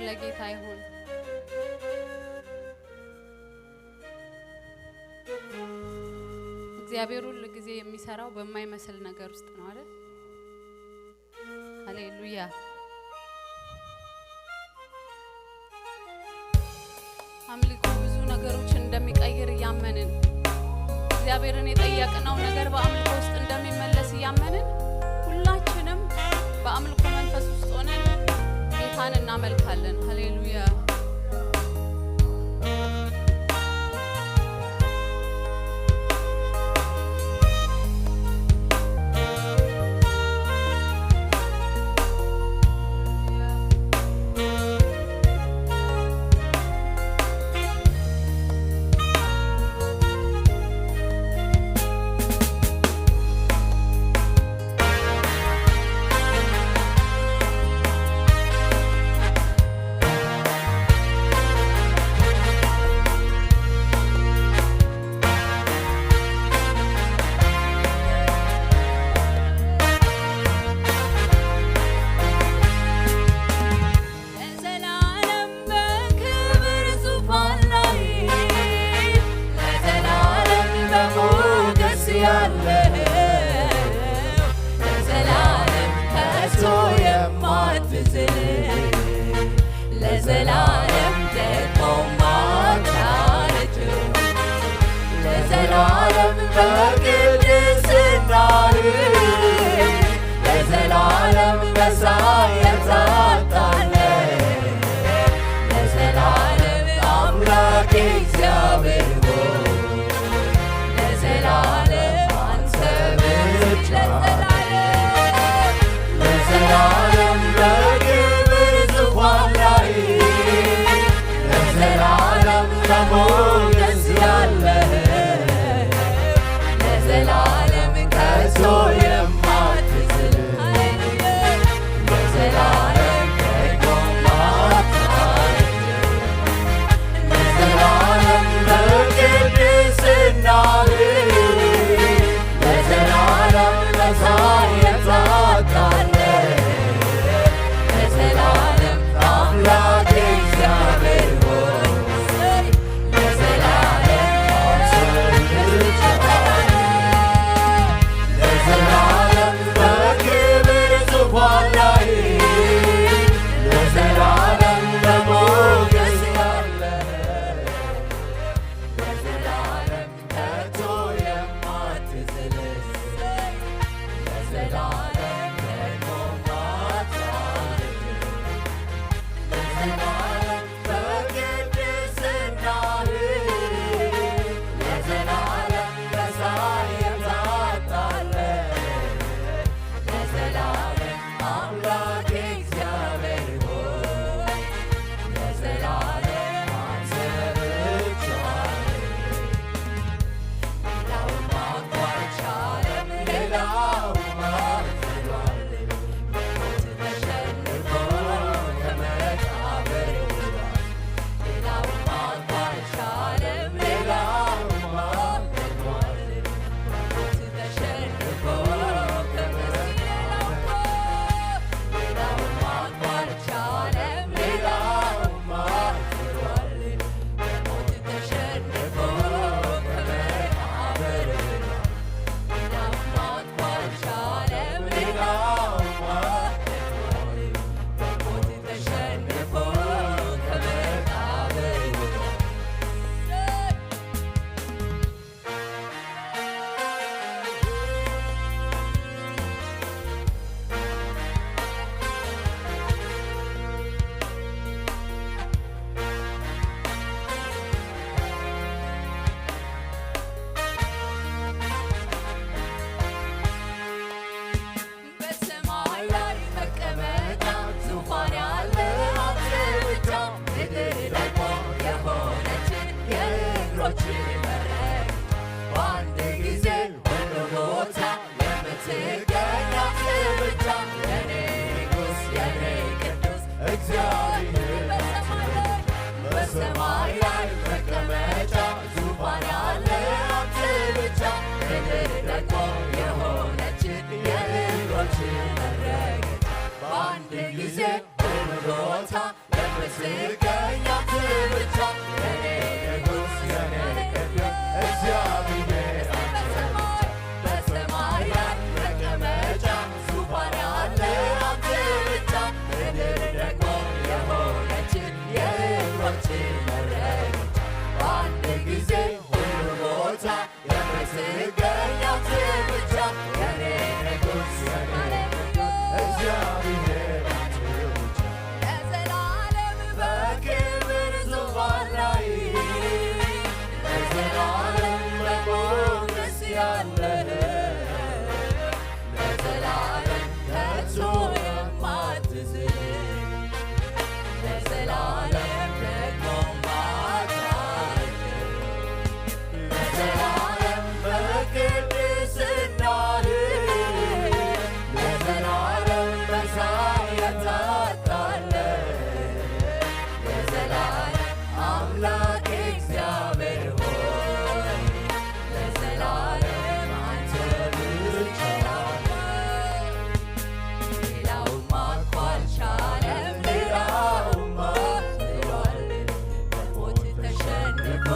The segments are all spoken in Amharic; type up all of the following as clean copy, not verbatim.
ለጌታ ይሁን። እግዚአብሔር ሁሉ ጊዜ የሚሰራው በማይመስል ነገር ውስጥ ነው አይደል? ሃሌሉያ። አምልኮ ብዙ ነገሮችን እንደሚቀይር ያመንን እግዚአብሔርን የጠየቅነው ነገር በአምልኮ ውስጥ እንደሚመለስ ያመንን ሁላችንም በአምልኮ መንፈስ ውስጥ ሆነን ጌታን እናመልካለን። ሃሌሉያ። ለዘላለም ደግሞ ማታረጁ ለዘላለም በቅድስናህ ለዘላለም በሳይ የታጣለህ ለዘላለም አምላኬ እግዚአብሔር ሆይ ለዘላለም አንተ ብቻ ለዘላለም በክብር ዙፋን ላይ ለዘላለም በሞገስ ያለህ ለዘላለም ከቶ የማትዝል ለዘላለም ደግሞ ማታረጅ ለዘላለም በቅድስናህ ለዘላለም በሳይ የታጣለህ ለዘላለም አምላኬ እግዚአብሔር ሆይ ለዘላለም ለዘላለም በክብር ዙፋን ላይ ለዘላለም በሞገስ ያለህ ለዘላለም ከቶ የማትዝል ለዘላለም ደግሞ ማታረጅ ለዘላለም በቅድስናህ ለዘላለም በሳይ የታጣለህ ለዘላለም አምላኬ እግዚአብሔር ሆይ ለዘላለም አንተ ብቻ ሌላውማ እንኳ አይቻልም ሌላውማ አልፏል በሞት ተሸንፎ ከመቃብር ውሏል ሌላውማ እንኳ አይቻልም ሌላውማ አልፏል በሞት ተሸንፎ ሌላውማ እንኳ አይቻልም ሌላውማ አልፏል በሞት ተሸንፎ ከመቃብር ውሏል ሌላውማ እንኳ አይቻልም ሌላውማ አልፏል በሞት ተሸንፎ ከመቃብር ውሏል በሰማይ ላይ መቀመጫ ዙፋን ያለ አንተ ብቻ ምድር ደግሞ የሆነች የእግሮች መረግ በአንድ ጊዜ ሁሉ ቦታ የምትገኝ አንተ ብቻ የኔ ንጉሥ የኔ ቅዱስ እግዚአብሔር በሰማይ ላይ መቀመጫ ዙፋን ያለ አንተ ብቻ ምድር ደግሞ የሆነች የእግሮች መረገጫ በአንድ ጊዜ ሁሉ ቦታ የምትገኝ አንተ ብቻ የኔ ንጉሥ የኔ ቅዱስ እግዚአብሔር በሰማይ ላይ መቀመጫ ዙፋን ያለ አንተ ብቻ ምድር ደግሞ የሆነች የእግሮች መረገጫ በአንድ ጊዜ ሁሉ ቦታ የምትገኝ አንተ ብቻ የኔ ንጉሥ የኔ እግዚአብሔር አንተ ብቻ ለዘላለም በክብር ዙፋን ላይ ለዘላለም በሞገስ ያለህ ለዘላለም ከቶ የማትዝል ለዘላለም ደግሞ ማታረግ ለዘላለም በቅድስናህ ለዘላለም መሳይ የታጣለህ ለዘላለም አምላክ እግዚአብሔር ሆይ ለዘላለም አንተ ብቻ ሌላውማ እኮ አልቻለም ሌላውማ ዝሏል በሞት ተሸንፎ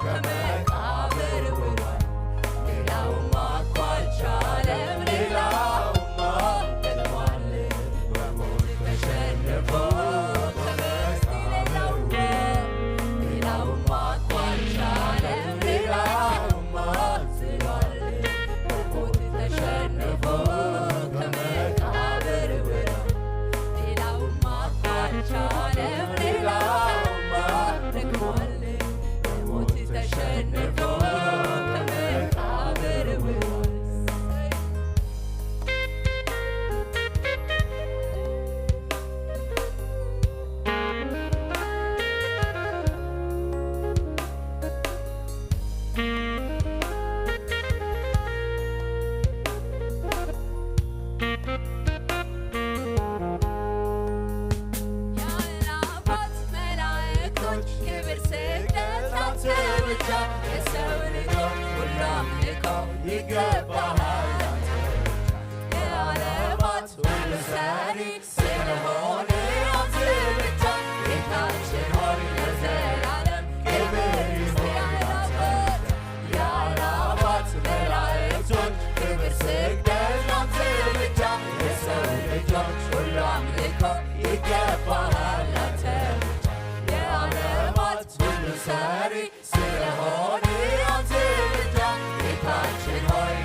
ከመቃብር ውሏል ሌላውማ እኮ አልቻለም ሌላውማ ዝሏል በሞት ተሸንፎ ሌላውማ እኮ አልቻለም ሌላውማ ዝሏል በሞት ተሸንፎ ከመቃብር ውሏል ሌላውማ እኮ አልቻለም ሌላውማ ደክሟል በሞት ተሸንፎ ከመቃብር ውሏል የአእላፋት መላእክቶች ክብር ስግደት ላንተ ብቻ የሰው ልጆች ሁሉ አምልኮ ይገባሃል አንተ ብቻ የዓለማት ሁሉ ሰሪ ስለሆነ አንተ ብቻ ጌታችን ሆይ ለዘላለም ክብር ይሁን የአእላፋት መላእክቶች ክብር ስግደት ላንተ ብቻ የሰው ልጆች ሁሉ አምልኮ ይገባሃል አንተ ብቻ የዓለማት ሁሉ ሰሪ ስለሆነ አንተ ብቻ ጌታችን ሆይ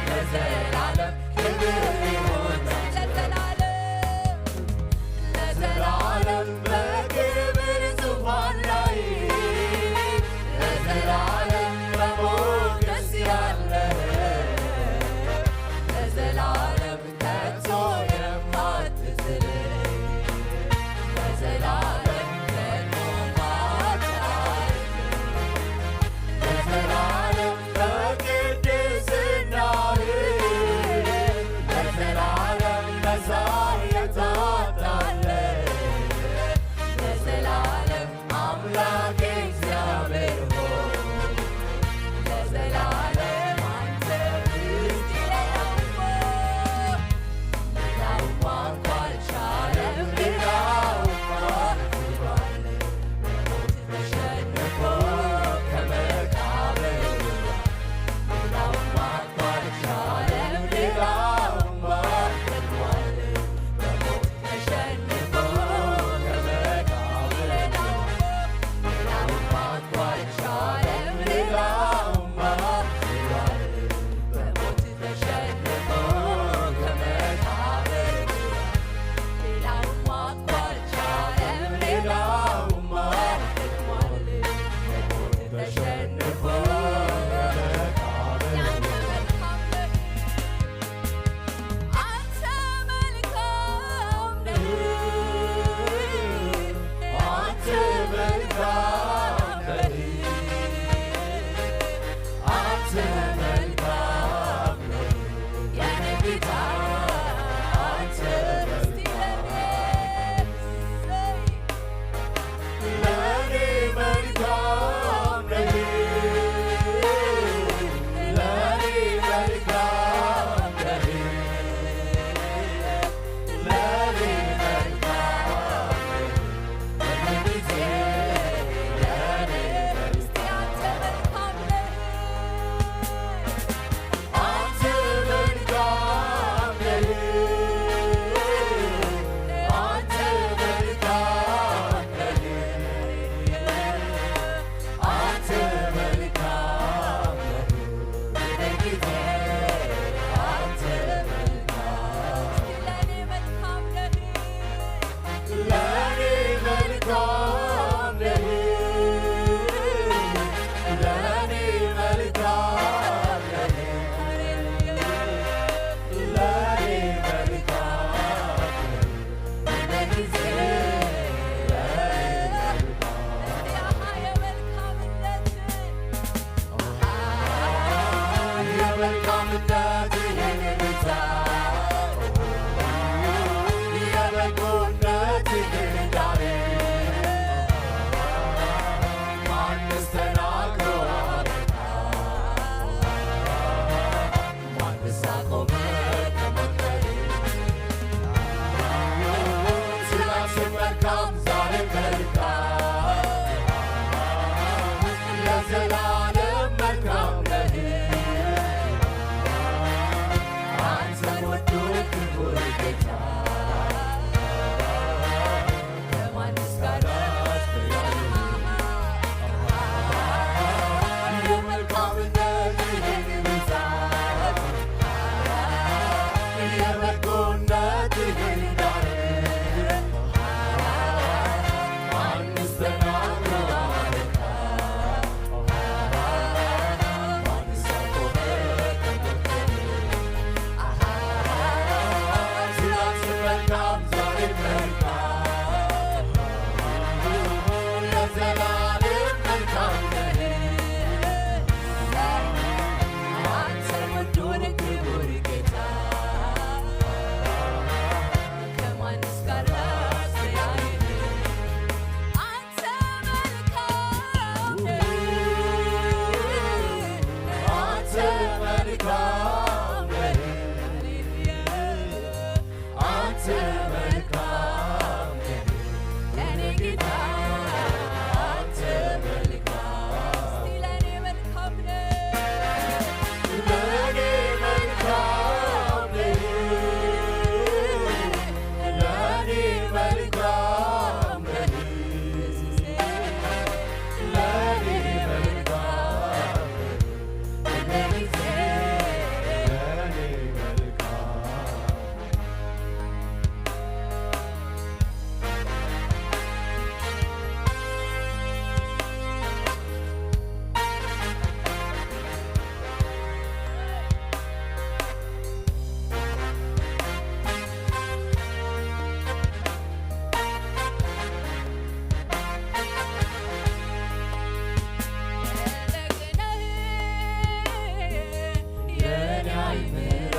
አይምሮ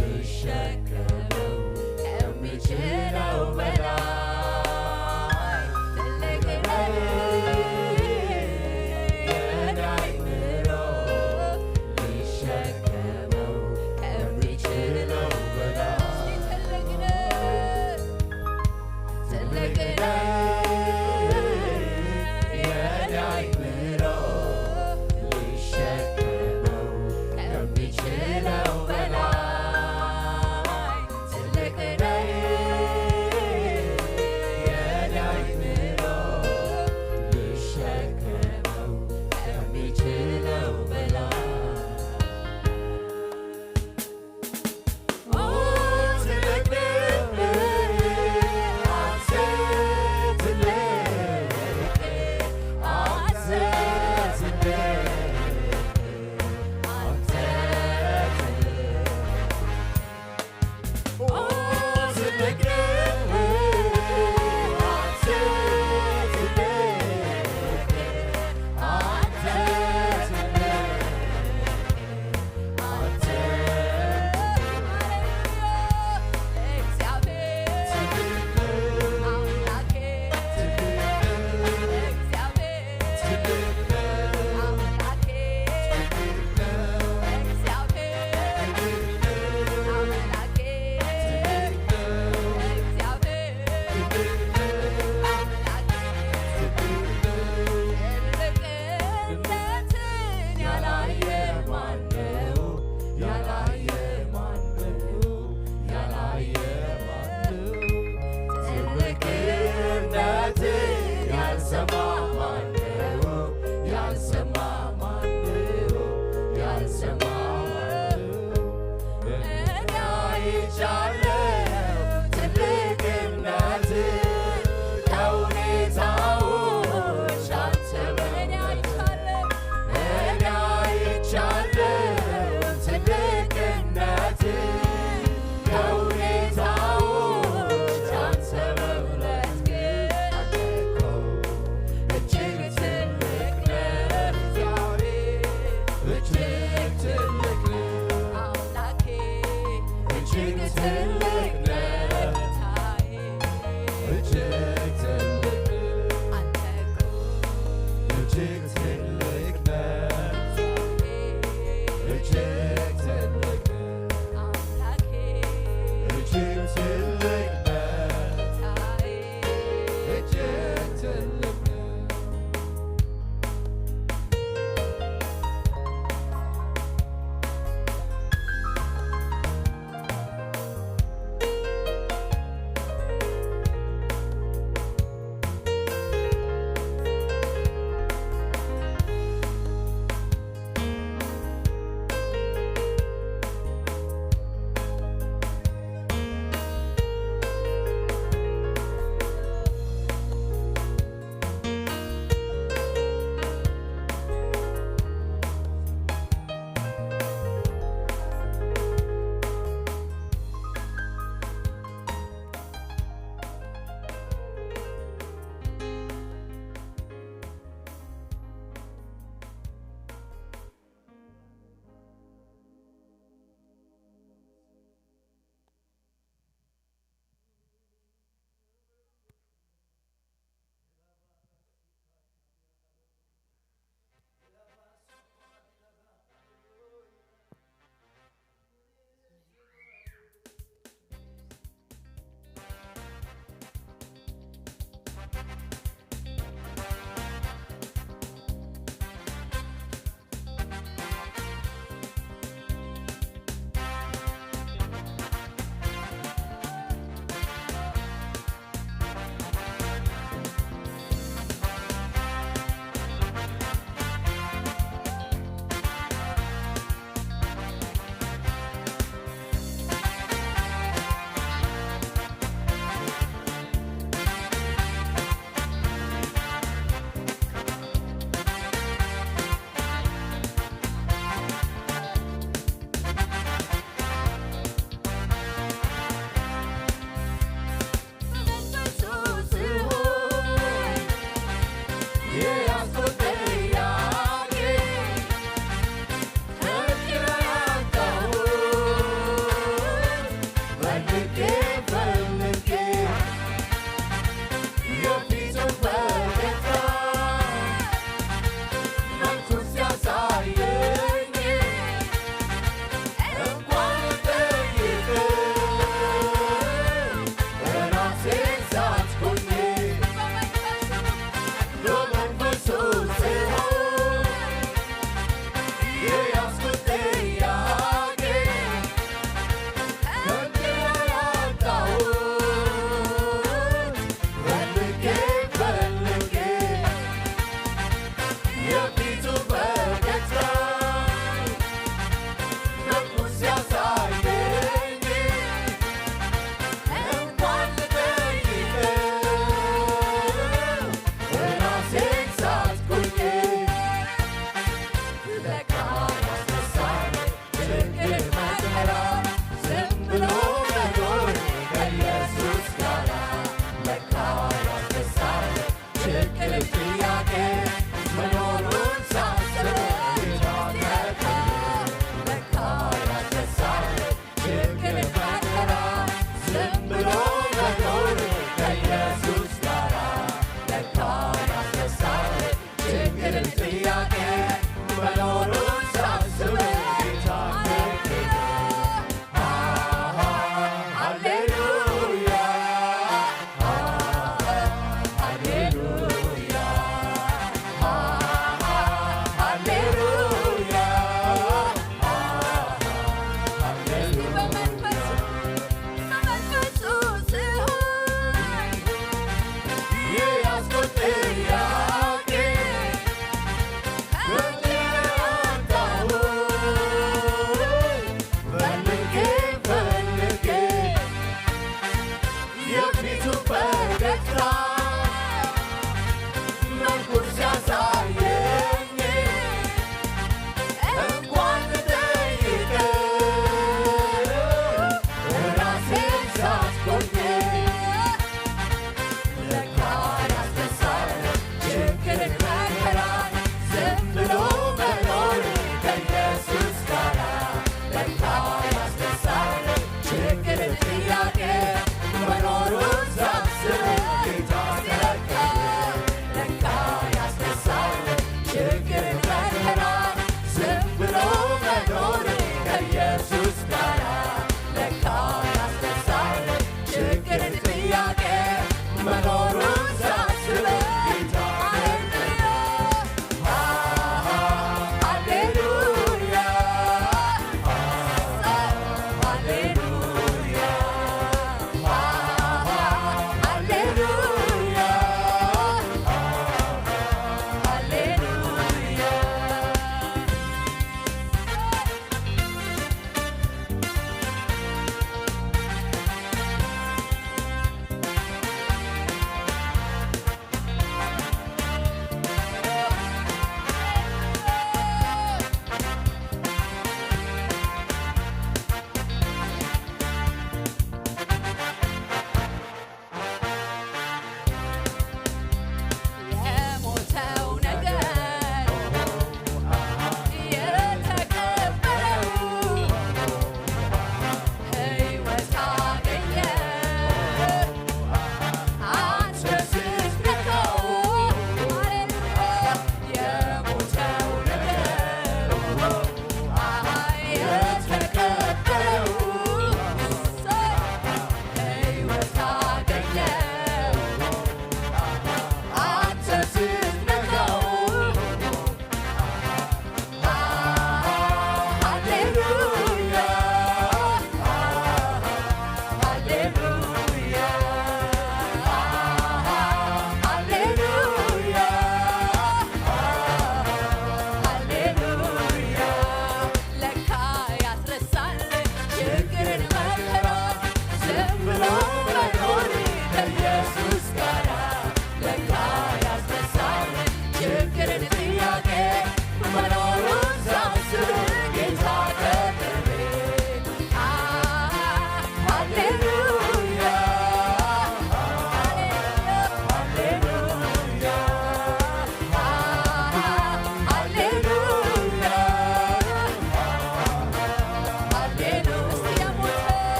ሊሸከመው ከሚችለው በላይ ትልቅ ነው የኔ አይምሮ ሊሸከመው ከሚችለው በላይ ትልቅ ነው የኔ አይምሮ ሊሸከመው ከሚችለው በላይ ትልቅ ነው የኔ አይምሮ ሊሸከመው ከሚችለው በላይ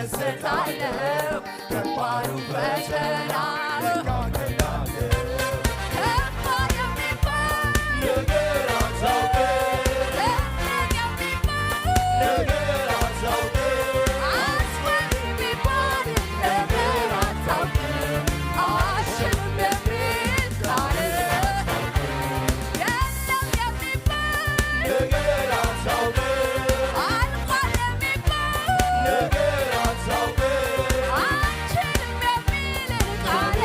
እደሰታለሁ ከባዱ ፈተና ከባድ የሚባል ነገር አታውቅም ነገር አታውቅም አስፈሪ የሚባል ነገር አታውቅም አልችልም የሚል ቃል የለም የሚባል ነገር አታውቅም አልፏል የሚባል ነገር አታውቅም አንችልም የሚል ቃል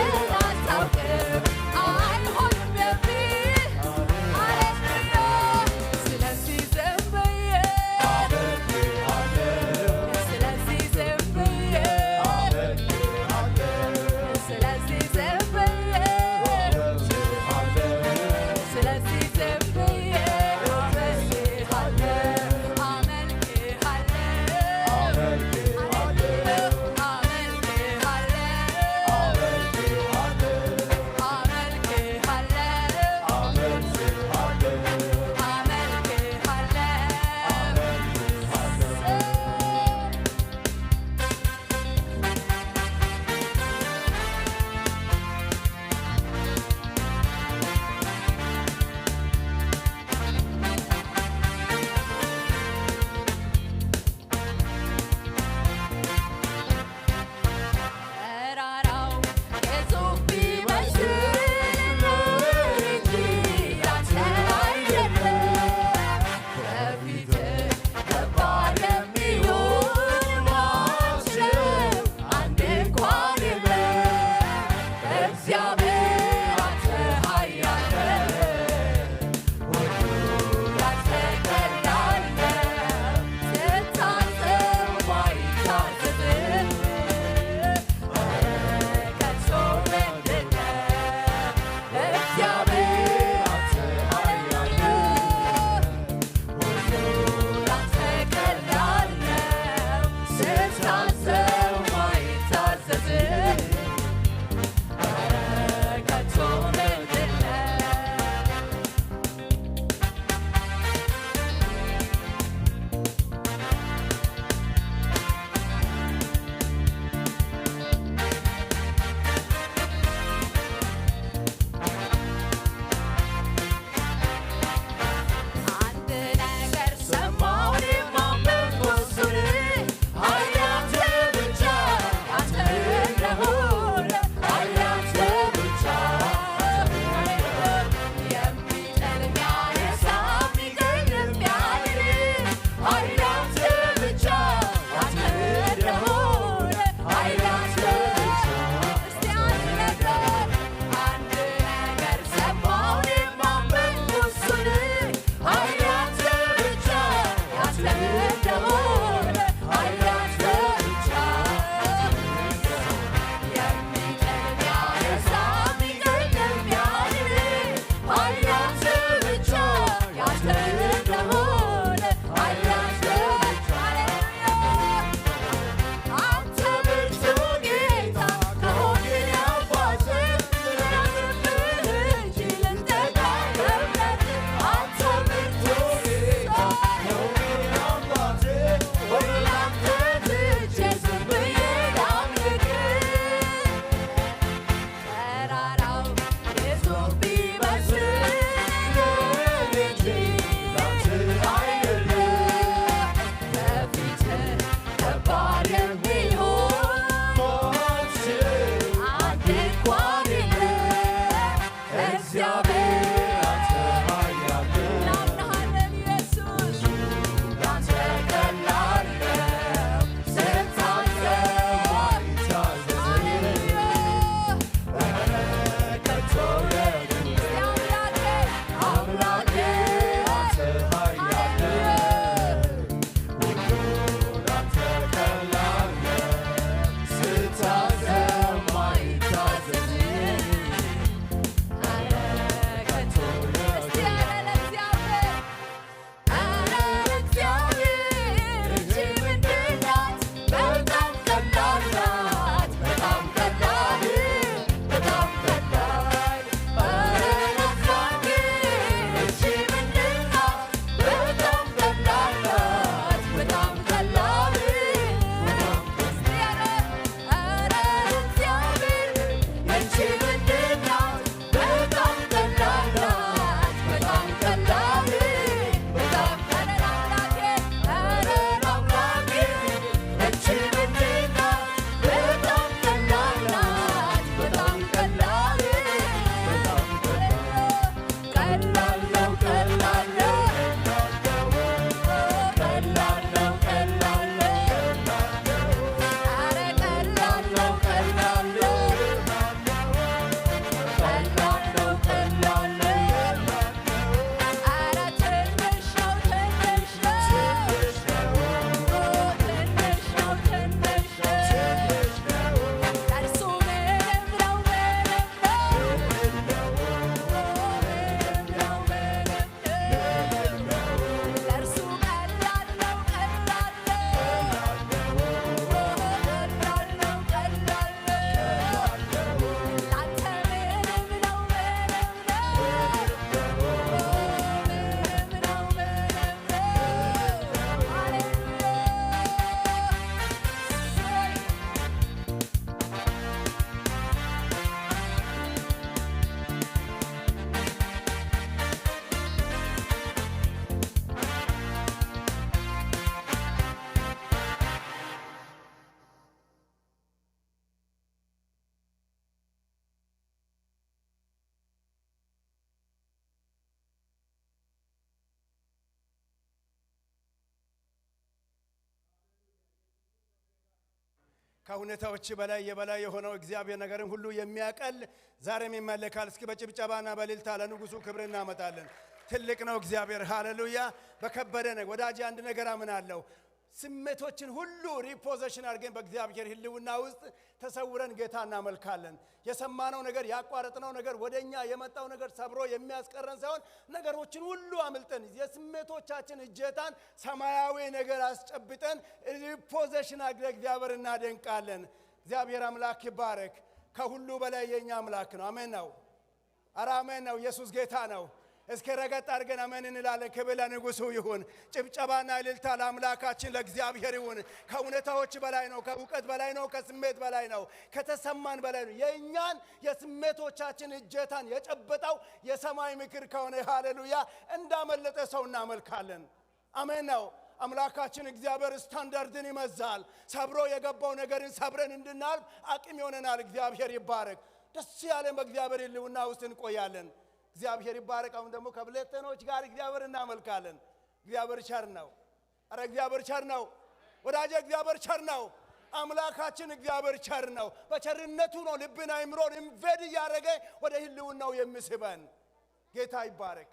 ከሁኔታዎች በላይ የበላይ የሆነው እግዚአብሔር ነገርን ሁሉ የሚያቀል ዛሬም ይመለካል። እስኪ በጭብጨባና በእልልታ ለንጉሱ ክብር እናመጣለን። ትልቅ ነው እግዚአብሔር። ሃሌሉያ። በከበደ ነገር ወዳጅ አንድ ነገር አምናለሁ። ስሜቶችን ሁሉ ሪፖዚሽን አድርገን በእግዚአብሔር ሕልውና ውስጥ ተሰውረን ጌታ እናመልካለን። የሰማነው ነገር ያቋረጥነው ነገር ወደኛ የመጣው ነገር ሰብሮ የሚያስቀረን ሳይሆን ነገሮችን ሁሉ አምልጠን የስሜቶቻችን እጀታን ሰማያዊ ነገር አስጨብጠን ሪፖዚሽን አድርገን እግዚአብሔር እናደንቃለን። እግዚአብሔር አምላክ ይባረክ። ከሁሉ በላይ የኛ አምላክ ነው። አሜን ነው። ኧረ አሜን ነው። ኢየሱስ ጌታ ነው። እስከ ረገጥ አድርገን አሜን እንላለን። ክብር ለንጉሱ ይሁን። ጭብጨባና እልልታ ለአምላካችን ለእግዚአብሔር ይሁን። ከእውነታዎች በላይ ነው። ከእውቀት በላይ ነው። ከስሜት በላይ ነው። ከተሰማን በላይ ነው። የእኛን የስሜቶቻችን እጀታን የጨበጠው የሰማይ ምክር ከሆነ ሃሌሉያ እንዳመለጠ ሰው እናመልካለን። አሜን ነው። አምላካችን እግዚአብሔር ስታንዳርድን ይመዛል። ሰብሮ የገባው ነገርን ሰብረን እንድናልፍ አቅም ይሆነናል። እግዚአብሔር ይባረክ። ደስ ያለን በእግዚአብሔር ሕልውና ውስጥ እንቆያለን። እግዚአብሔር ይባረክ። አሁን ደግሞ ከብለተኖች ጋር እግዚአብሔር እናመልካለን። እግዚአብሔር ቸር ነው። አረ እግዚአብሔር ቸር ነው ወዳጄ። እግዚአብሔር ቸር ነው። አምላካችን እግዚአብሔር ቸር ነው። በቸርነቱ ነው ልብን አይምሮን ኢንቨድ እያደረገ ወደ ሕልውናው የሚስበን። ጌታ ይባረክ።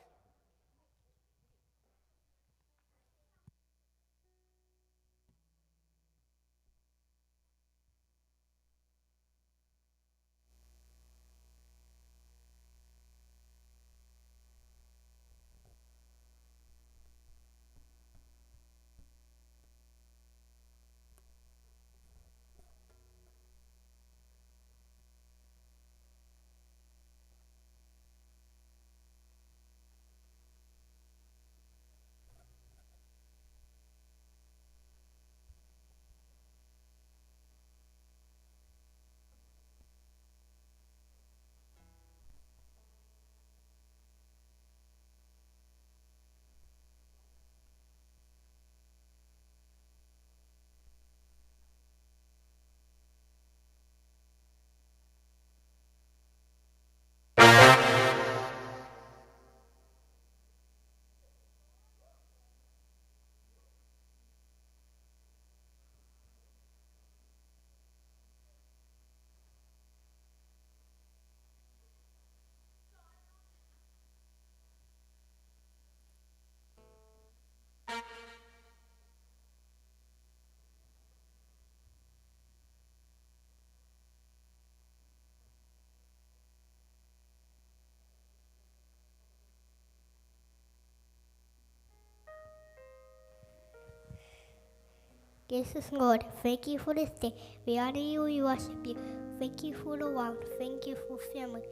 Jesus, Lord, thank you for this day. We honor you, we worship you. Thank you for the world. Thank you for family.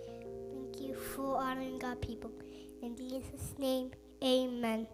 Thank you for honoring God people. In Jesus' name, amen.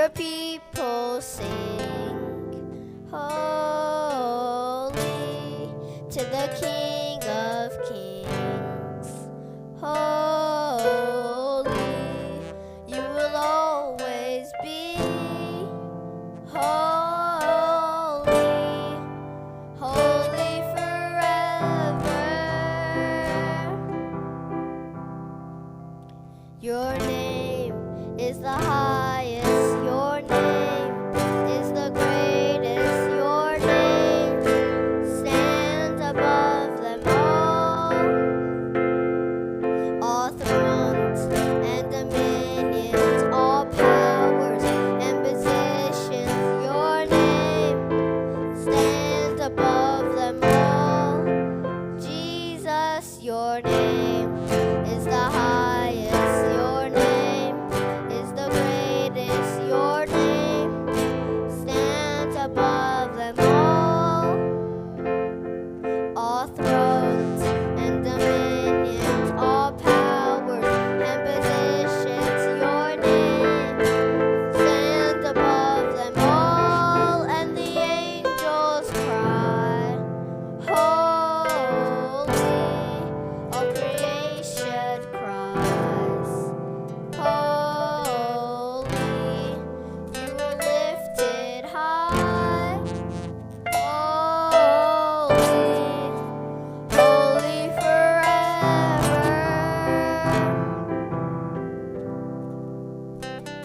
Your people sing, holy, to the King of Kings. Holy, you will always be. Holy, holy forever. Your name is the highest. Your name is the greatest. Your name stands above them all. All thrones and dominions, all powers and positions. Your name stands above them all. Jesus, your name is the highest. Your name is the greatest. Your name stands above them all. All thrones and dominions, all powers and positions. Your name stands above them all. And the angels cry, holy. All creation cries, holy. You were lifted high, holy, holy forever.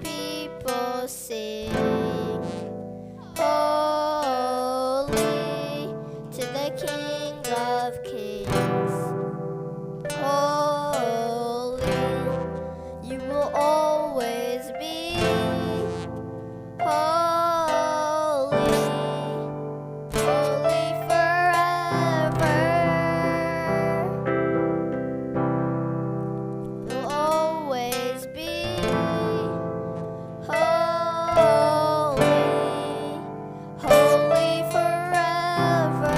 People sing, holy, to the King of Kings. Holy, you will always be. Holy, holy forever. You'll always be. Holy, holy forever.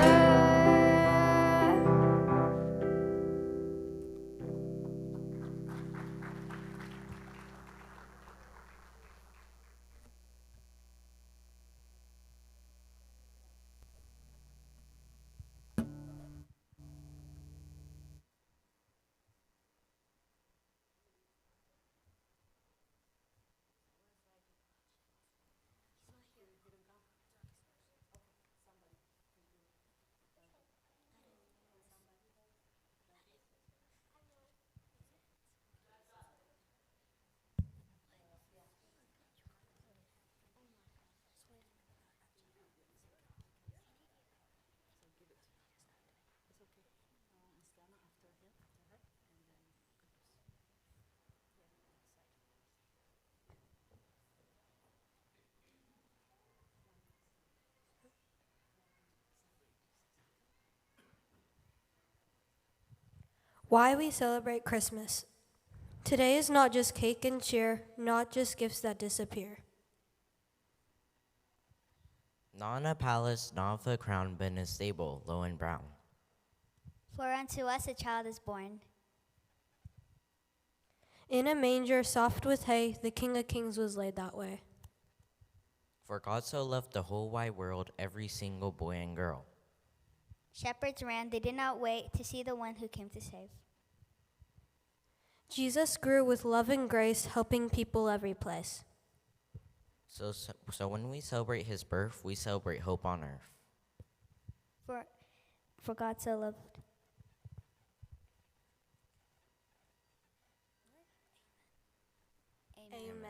Why we celebrate Christmas. Today is not just cake and cheer, not just gifts that disappear. Not in a palace, not with a crown, but in a stable, low and brown. For unto us a child is born. In a manger soft with hay, the King of Kings was laid that way. For God so loved the whole wide world, every single boy and girl. Shepherds ran, they did not wait to see the one who came to save. Jesus grew with love and grace, helping people every place. So when we celebrate his birth, we celebrate hope on earth. For God so loved. Amen.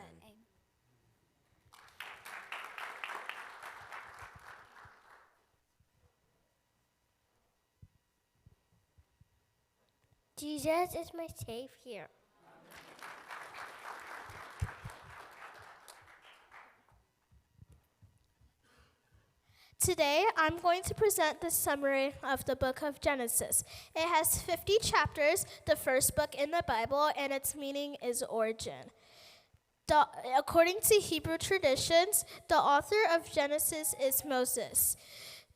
Jesus is my Savior. Today, I'm going to present the summary of the book of Genesis. It has 50 chapters, the first book in the Bible, and its meaning is origin. According to Hebrew traditions, the author of Genesis is Moses.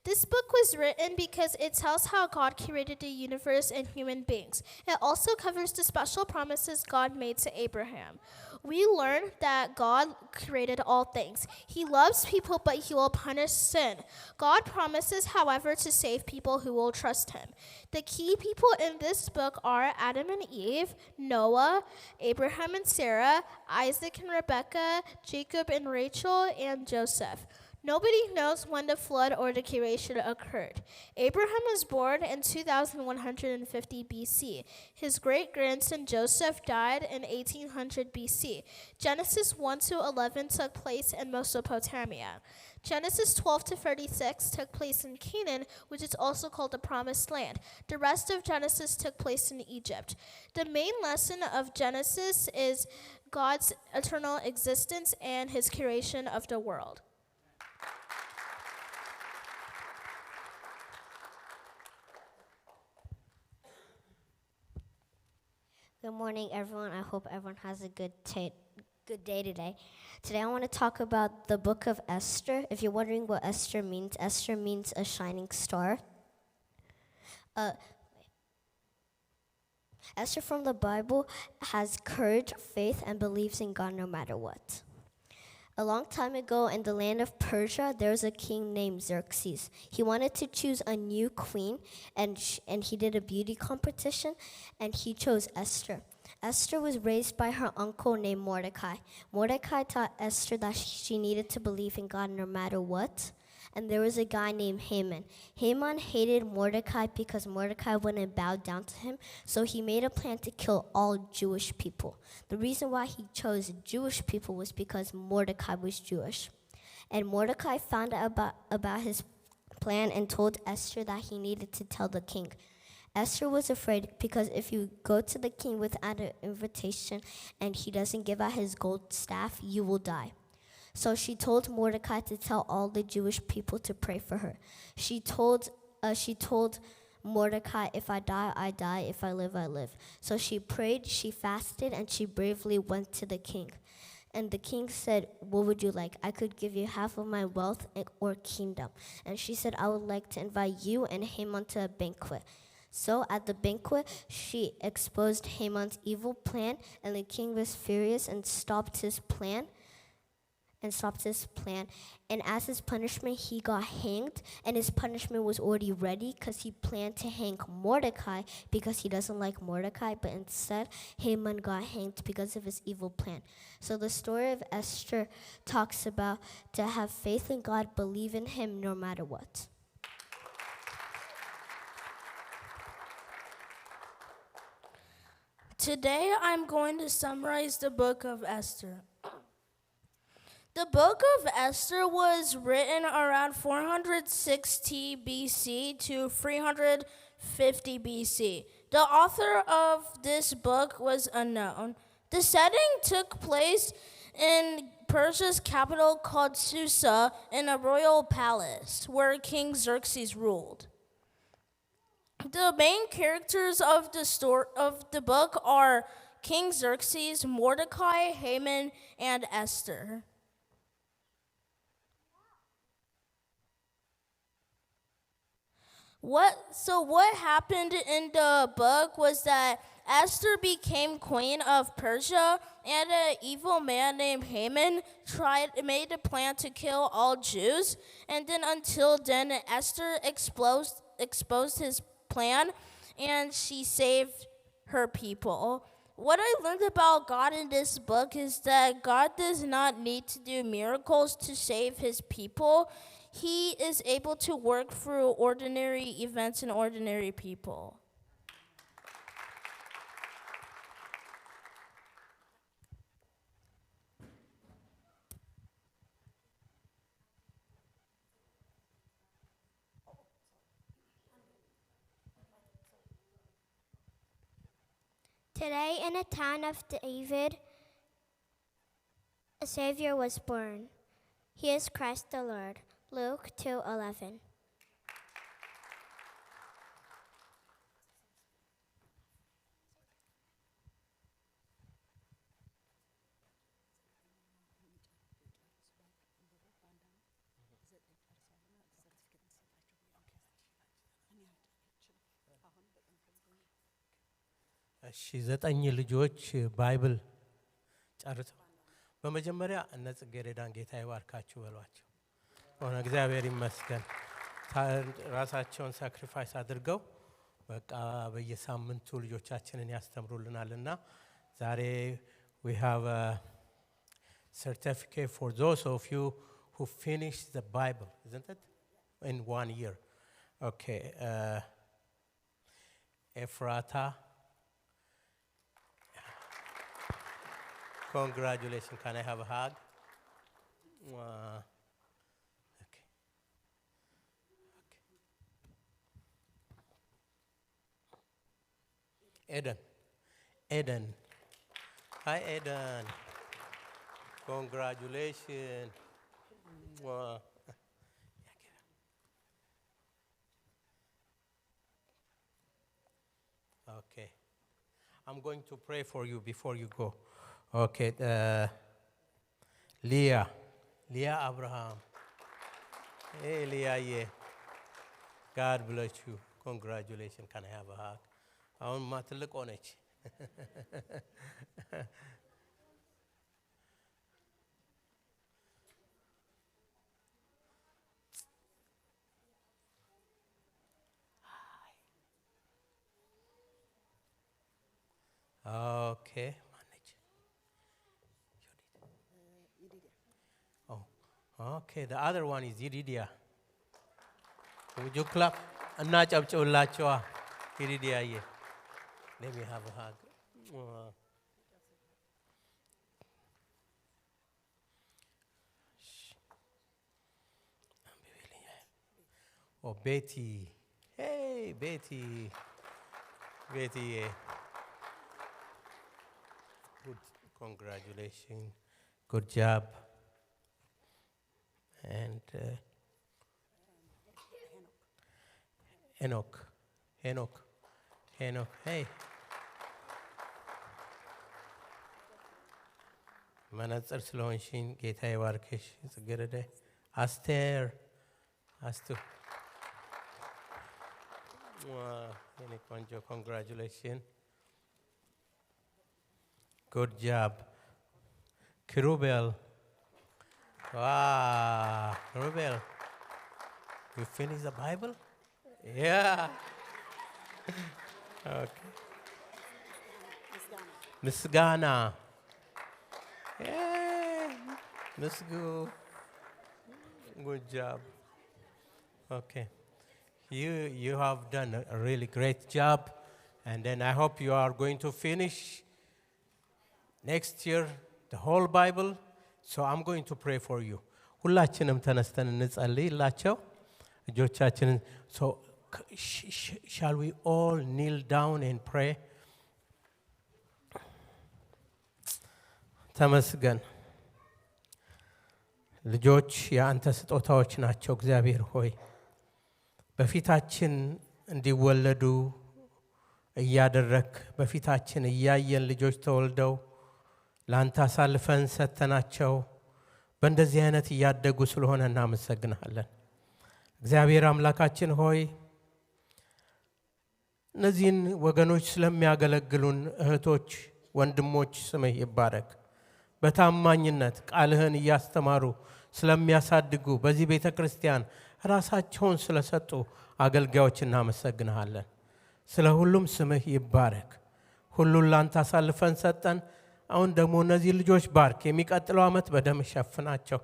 This book was written because it tells how God created the universe and human beings. It also covers the special promises God made to Abraham. we learn that God created all things. He loves people, but he will punish sin. God promises, however, to save people who will trust him. The key people in this book are Adam and Eve, Noah, Abraham and Sarah, Isaac and Rebekah, Jacob and Rachel, and Joseph. Nobody knows when the flood or the creation occurred. Abraham was born in 2150 BC. His great-grandson Joseph died in 1800 BC. Genesis 1 to 11 took place in Mesopotamia. Genesis 12 to 36 took place in Canaan, which is also called the Promised Land. The rest of Genesis took place in Egypt. The main lesson of Genesis is God's eternal existence and his creation of the world. Good morning, everyone. I hope everyone has a good day today. Today I want to talk about the book of Esther. If you're wondering what Esther means a shining star. Esther from the Bible has courage, faith, and believes in God no matter what. A long time ago in the land of Persia, there was a king named Xerxes. He wanted to choose a new queen, and he did a beauty competition, and he chose Esther. Esther was raised by her uncle named Mordecai. Mordecai taught Esther that she needed to believe in God no matter what. And there was a guy named Haman. Haman hated Mordecai because Mordecai wouldn't bow down to him, so he made a plan to kill all Jewish people. The reason why he chose Jewish people was because Mordecai was Jewish. And Mordecai found out about his plan and told Esther that he needed to tell the king. Esther was afraid because if you go to the king without an invitation and he doesn't give out his gold staff, you will die. So she told Mordecai to tell all the Jewish people to pray for her. She told Mordecai, if I die, I die. If I live, I live. So she prayed, she fasted, and she bravely went to the king. And the king said, what would you like? I could give you half of my wealth or kingdom. And she said, I would like to invite you and Haman to a banquet. So at the banquet, she exposed Haman's evil plan, and the king was furious and stopped his plan. And as his punishment, he got hanged, and his punishment was already ready because he planned to hang Mordecai because he doesn't like Mordecai, but instead Haman got hanged because of his evil plan. So the story of Esther talks about to have faith in God, believe in him no matter what. Today I'm going to summarize the book of Esther. The book of Esther was written around 460 BC to 350 BC. The author of this book was unknown. The setting took place in Persia's capital called Susa in a royal palace where King Xerxes ruled. The main characters of the book are King Xerxes, Mordecai, Haman, and Esther. What happened in the book was that Esther became queen of Persia, and an evil man named Haman made a plan to kill all Jews. And then until then, Esther exposed his plan, and she saved her people. What I learned about God in this book is that God does not need to do miracles to save his people. He is able to work through ordinary events and ordinary people. Today, in the town of David, a Savior was born. He is Christ the Lord. Luke 2:11. እሺ 9 ልጆች ባይብል ጨርሰው በመጀመሪያ እነ ጽጌረዳን ጌታ ይባርካችሁ በሏቸው። ሆነ እግዚአብሔር ይመስገን ራሳቸውን ሳክሪፋይስ አድርገው በቃ በየሳምንቱ ልጆቻችንን ያስተምሩልናልና ዛሬ we have a certificate for those of you who finished the Bible, isn't it? In 1 year. Okay. Ephrata. Congratulations. Can I have a hug? Okay. Eden. Hi, Eden. Congratulations. Okay. I'm going to pray for you before you go. Okay. Leah Abraham. Hey, Leah, yeah. God bless you. Congratulations. Can I have a hug? I want to look on it. Okay, manage. Oh, okay. The other one is Iridia. Would you clap? Iridia, yeah. Let me have a hug. Oh, Betty. Hey, Betty. Betty, yeah. Good. Congratulations. Good job. And Enoch. Hey. መነጽር ስለሆንሽኝ ጌታ ይባርክሽ ጽጌረዳ። አስቱ የኔ ቆንጆ ኮንግራጁሌሽን ጉድ ጃብ። Kirubel. Wow, Kirubel. You finished the Bible? Yeah. Okay. Miss Ghana. Yeah. Miss Gu. Good job. Okay. You have done a really great job, and then I hope you are going to finish next year the whole Bible. So I'm going to pray for you. ሁላችንም ተነስተን እንጸልይላቸው እጆቻችንን. So shall we all kneel down and pray? ተመስገን። ልጆች የአንተ ስጦታዎች ናቸው እግዚአብሔር ሆይ በፊታችን እንዲወለዱ እያደረክ በፊታችን እያየን ልጆች ተወልደው ላንተ አሳልፈን ሰተናቸው በእንደዚህ አይነት እያደጉ ስለሆነ እናመሰግናለን። እግዚአብሔር አምላካችን ሆይ እነዚህን ወገኖች ስለሚያገለግሉን እህቶች ወንድሞች ስምህ ይባረክ። በታማኝነት ቃልህን እያስተማሩ ስለሚያሳድጉ በዚህ ቤተ ክርስቲያን ራሳቸውን ስለሰጡ አገልጋዮች እናመሰግናለን። ስለ ሁሉም ስምህ ይባረክ። ሁሉን ላንተ አሳልፈን ሰጠን። አሁን ደግሞ እነዚህ ልጆች ባርክ። የሚቀጥለው ዓመት በደም ሸፍናቸው።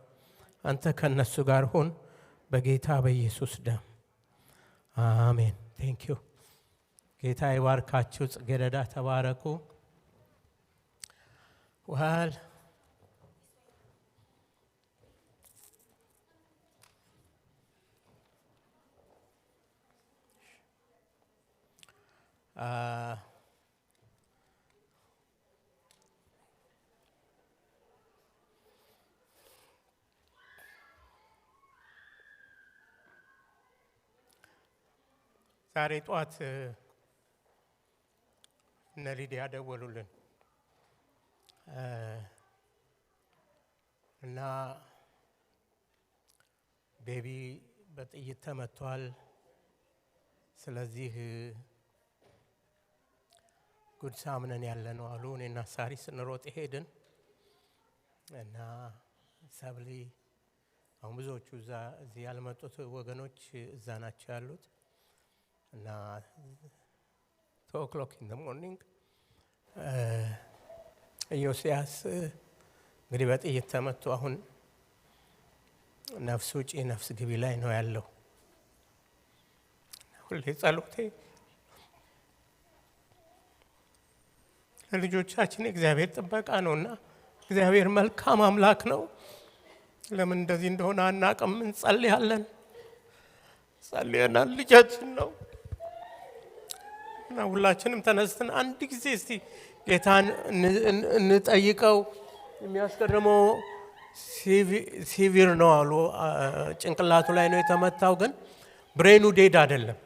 አንተ ከነሱ ጋር ሁን በጌታ በኢየሱስ ደም አሜን። ቴንክ ዩ። ጌታ ይባርካችሁ። ጽጌረዳ ተባረኩ። well ዛሬ ጧት እነ ሊዲያ ደወሉልን እና ቤቢ በጥይት ተመቷል። ስለዚህ ጉድ ሳምነን ያለነው አሉ። እኔና ሳሪ ስንሮጥ ሄድን። እና ሰብሊ አሁን ብዙዎቹ እዚህ ያልመጡት ወገኖች እዛ ናቸው ያሉት እና 2 o'clock in the morning ኢዮስያስ እንግዲህ በጥይት ተመቶ አሁን ነፍስ ውጪ ነፍስ ግቢ ላይ ነው ያለው። ሁሌ ጸሎቴ ለልጆቻችን እግዚአብሔር ጥበቃ ነውና እግዚአብሔር መልካም አምላክ ነው። ለምን እንደዚህ እንደሆነ አናውቅም። እንጸልያለን፣ ጸልየናል። ልጃችን ነው እና ሁላችንም ተነስተን አንድ ጊዜ እስቲ ጌታን እንጠይቀው። የሚያስገርመው ሲቪር ነው አሉ። ጭንቅላቱ ላይ ነው የተመታው፣ ግን ብሬኑ ዴድ አይደለም።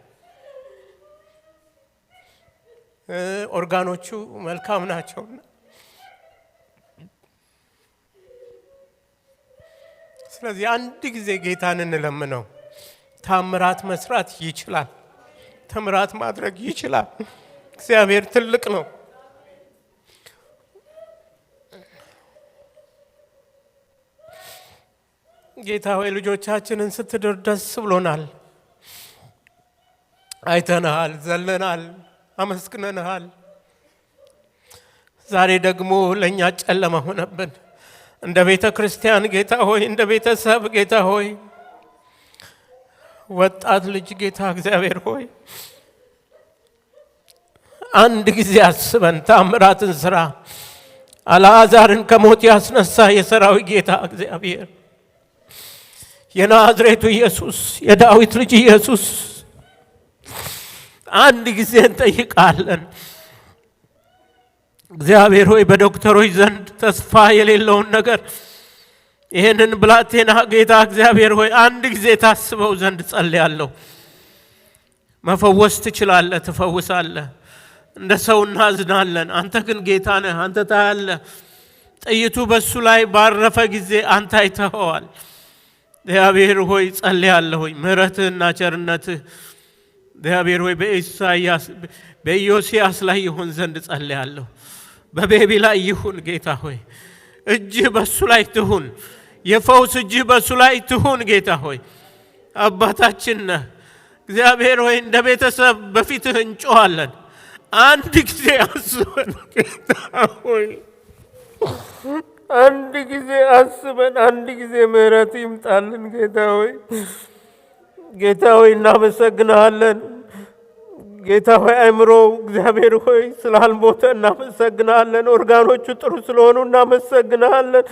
ኦርጋኖቹ መልካም ናቸውና ስለዚህ አንድ ጊዜ ጌታን እንለምነው። ታምራት መስራት ይችላል። ተምራት ማድረግ ይችላል። እግዚአብሔር ትልቅ ነው። ጌታ ሆይ ልጆቻችንን ስትድር ደስ ብሎናል። አይተናል፣ ዘለናል፣ አመስግነናል። ዛሬ ደግሞ ለኛ ጨለማ ሆነብን። እንደ ቤተ ክርስቲያን ጌታ ሆይ፣ እንደ ቤተሰብ ጌታ ሆይ፣ ወጣት ልጅ ጌታ እግዚአብሔር ሆይ አንድ ጊዜ አስበን ታምራትን ስራ። አልዓዛርን ከሞት ያስነሳ የሰራዊት ጌታ እግዚአብሔር የናዝሬቱ ኢየሱስ የዳዊት ልጅ ኢየሱስ አንድ ጊዜ እንጠይቃለን። እግዚአብሔር ሆይ በዶክተሮች ዘንድ ተስፋ የሌለውን ነገር ይሄንን ብላቴና ጌታ እግዚአብሔር ሆይ አንድ ጊዜ ታስበው ዘንድ ጸልያለሁ። መፈወስ ትችላለህ፣ ትፈውሳለህ። እንደ ሰው እናዝናለን፣ አንተ ግን ጌታ ነህ። አንተ ታያለህ። ጥይቱ በሱ ላይ ባረፈ ጊዜ አንተ አይተኸዋል። እግዚአብሔር ሆይ ጸልያለሁ፣ ምሕረትህና ቸርነትህ እግዚአብሔር ሆይ በኢዮስያስ ላይ ይሁን ዘንድ ጸልያለሁ። በቤቢ ላይ ይሁን ጌታ ሆይ፣ እጅህ በሱ ላይ ትሁን። የፈውስ እጅህ በሱ ላይ ትሁን ጌታ ሆይ። አባታችን ነህ እግዚአብሔር ሆይ፣ እንደ ቤተሰብ በፊትህ እንጮኻለን። አንድ ጊዜ አስበን ጌታ ሆይ፣ አንድ ጊዜ አስበን፣ አንድ ጊዜ ምሕረት ይምጣልን ጌታ ሆይ። ጌታ ሆይ እናመሰግናለን። ጌታ ሆይ አእምሮ እግዚአብሔር ሆይ ስላልሞተ እናመሰግናለን። ኦርጋኖቹ ጥሩ ስለሆኑ እናመሰግናለን።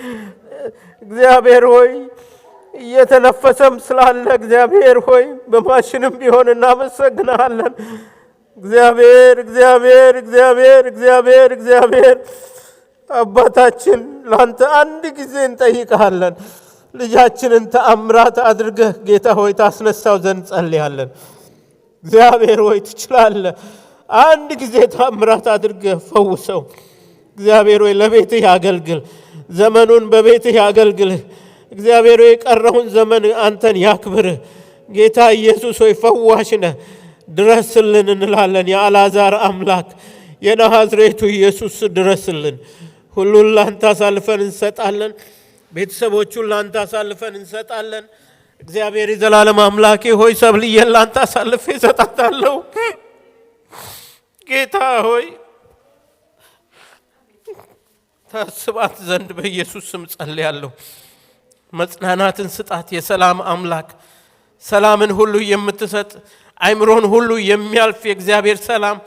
እግዚአብሔር ሆይ እየተነፈሰም ስላለ እግዚአብሔር ሆይ በማሽንም ቢሆን እናመሰግናለን። እግዚአብሔር እግዚአብሔር እግዚአብሔር እግዚአብሔር እግዚአብሔር አባታችን ላንተ አንድ ጊዜ እንጠይቃለን። ልጃችንን ተአምራት አድርገህ ጌታ ሆይ ታስነሳው ዘንድ ጸልያለን። እግዚአብሔር ሆይ ትችላለህ። አንድ ጊዜ ተአምራት አድርገህ ፈውሰው። እግዚአብሔር ሆይ ለቤትህ ያገልግል፣ ዘመኑን በቤትህ ያገልግል። እግዚአብሔር ሆይ የቀረውን ዘመን አንተን ያክብርህ። ጌታ ኢየሱስ ሆይ ፈዋሽ ነህ፣ ድረስልን እንላለን። የአልዓዛር አምላክ የናዝሬቱ ኢየሱስ ድረስልን። ሁሉን ላንተ አሳልፈን እንሰጣለን። ቤተሰቦቹን ላንተ አሳልፈን እንሰጣለን። እግዚአብሔር የዘላለም አምላኬ ሆይ ሰብልዬን ላንተ አሳልፌ እሰጣታለሁ። ጌታ ሆይ ታስባት ዘንድ በኢየሱስ ስም ጸልያለሁ። መጽናናትን ስጣት። የሰላም አምላክ ሰላምን ሁሉ የምትሰጥ አይምሮን ሁሉ የሚያልፍ የእግዚአብሔር ሰላም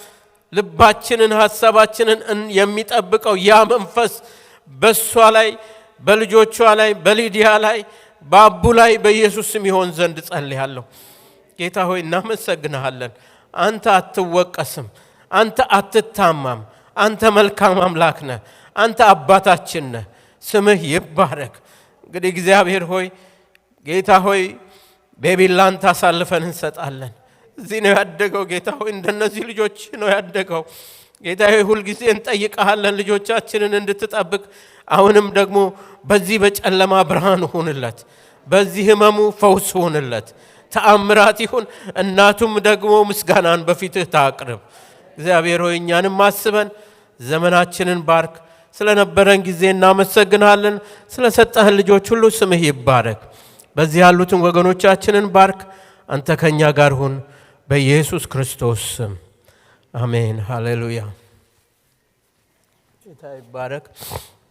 ልባችንን ሐሳባችንን የሚጠብቀው ያ መንፈስ በሷ ላይ በልጆቿ ላይ በሊዲያ ላይ በአቡ ላይ በኢየሱስ ስም ይሆን ዘንድ ጸልያለሁ። ጌታ ሆይ እናመሰግንሃለን። አንተ አትወቀስም፣ አንተ አትታማም። አንተ መልካም አምላክ ነህ። አንተ አባታችን ነህ። ስምህ ይባረክ። እንግዲህ እግዚአብሔር ሆይ ጌታ ሆይ ቤቢን ላንተ አሳልፈን እንሰጣለን። እዚህ ነው ያደገው ጌታ ሆይ፣ እንደነዚህ ልጆች ነው ያደገው ጌታ ሆይ። ሁልጊዜ እንጠይቀሃለን ልጆቻችንን እንድትጠብቅ። አሁንም ደግሞ በዚህ በጨለማ ብርሃን ሁንለት፣ በዚህ ህመሙ ፈውስ ሁንለት፣ ተአምራት ይሁን። እናቱም ደግሞ ምስጋናን በፊትህ ታቅርብ። እግዚአብሔር ሆይ እኛንም አስበን፣ ዘመናችንን ባርክ፣ ስለነበረን ጊዜ እናመሰግናለን። ስለሰጠህን ልጆች ሁሉ ስምህ ይባረክ። በዚህ ያሉትን ወገኖቻችንን ባርክ። አንተ ከኛ ጋር ሁን በኢየሱስ ክርስቶስ ስም አሜን። ሃሌሉያ። ጌታ ይባረክ።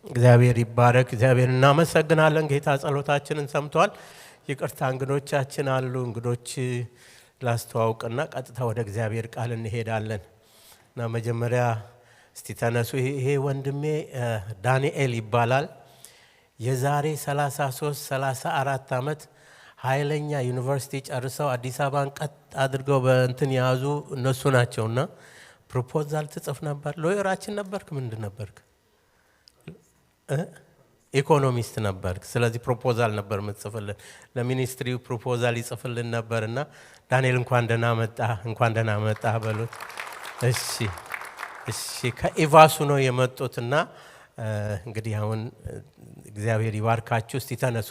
እግዚአብሔር ይባረክ። እግዚአብሔር እናመሰግናለን። ጌታ ጸሎታችንን ሰምቷል። ይቅርታ እንግዶቻችን አሉ። እንግዶች ላስተዋውቅና ቀጥታ ወደ እግዚአብሔር ቃል እንሄዳለን። እና መጀመሪያ እስቲ ተነሱ። ይሄ ወንድሜ ዳንኤል ይባላል። የዛሬ 33-34 ዓመት ኃይለኛ ዩኒቨርሲቲ ጨርሰው አዲስ አበባን ቀጥ አድርገው በእንትን ያዙ እነሱ ናቸውና ፕሮፖዛል ትጽፍ ነበር። ሎየራችን ነበርክ? ምንድን ነበርክ? ኢኮኖሚስት ነበርክ። ስለዚህ ፕሮፖዛል ነበር የምትጽፍልን። ለሚኒስትሪው ፕሮፖዛል ይጽፍልን ነበርና ዳንኤል እንኳን ደህና መጣ በሉት። እሺ ከኢቫሱ ነው የመጡትና እንግዲህ አሁን እግዚአብሔር ይባርካችሁ። እስቲ ተነሱ፣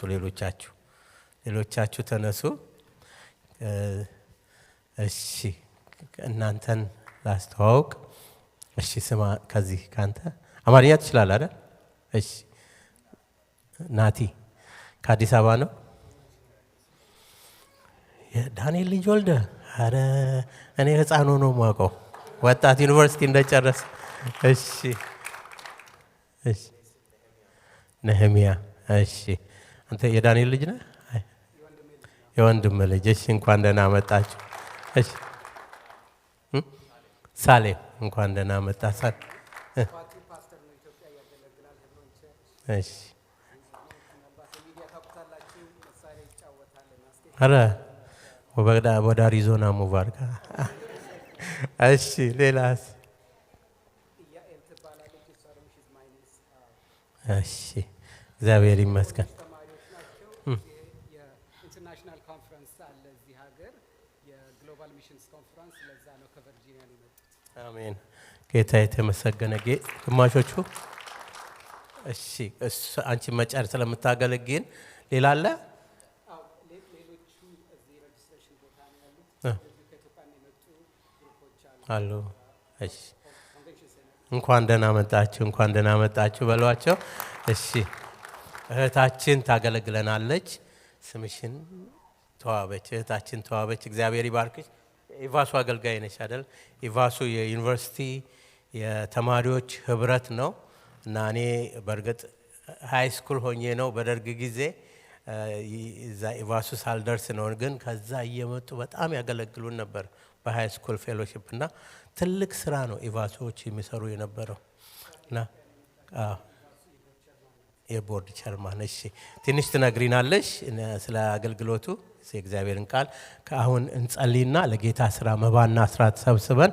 ሌሎቻችሁ ተነሱ። እሺ እናንተን ላስተዋውቅ። እሺ ስማ፣ ከዚህ ካንተ አማርኛ ትችላለህ አይደል? እሺ ናቲ ከአዲስ አበባ ነው። የዳንኤል ልጅ ወልደ? አረ እኔ ህፃኑ ነው የማውቀው፣ ወጣት ዩኒቨርሲቲ እንደጨረሰ። እሺ ነህሚያ። እሺ አንተ የዳንኤል ልጅ ነህ? የወንድም ልጅ። እሺ እንኳን ደህና መጣችሁ። እሺ ሳሌም እንኳን ደህና መጣ። እሺ አረ ወደ አሪዞና ሙቭ አድርጋ። እሺ ሌላስ? እሺ እግዚአብሔር ይመስገን። የኢንተርናሽናል ኮንፈረንስ አለ እዚህ ሀገር፣ የግሎባል ሚሽንስ ኮንፈረንስ፣ ለዛ ነው ከቨርጂኒያ ነው የመጡት። አሜን። ጌታ የተመሰገነ። ግማሾቹ እሺ አንቺ መጨረስ ስለምታገለግን ሌላ አለ? ሌሎቹ እዚህ ሬጅስትሬሽን ቦታ ነው ያሉት። ከኢትዮጵያ የመጡ ግሩፖች አሉ። እሺ እንኳን ደህና መጣችሁ በሏቸው። እሺ እህታችን ታገለግለናለች። ስምሽን? ተዋበች። እህታችን ተዋበች። እግዚአብሔር ይባርክሽ። ኢቫሱ አገልጋይ ነሽ አይደል? ኢቫሱ የዩኒቨርሲቲ የተማሪዎች ህብረት ነው እና እኔ በእርግጥ ሃይ ስኩል ሆኜ ነው በደርግ ጊዜ እዛ ኢቫሱ ሳልደርስ ነው፣ ግን ከዛ እየመጡ በጣም ያገለግሉን ነበር በሃይ ስኩል ፌሎሺፕ እና ትልቅ ስራ ነው ኢቫሶች የሚሰሩ የነበረው እና የቦርድ ቸርማን። እሺ ትንሽ ትነግሪናለሽ ስለ አገልግሎቱ የእግዚአብሔርን ቃል። ከአሁን እንጸልይና ለጌታ ስራ መባና አስራት ሰብስበን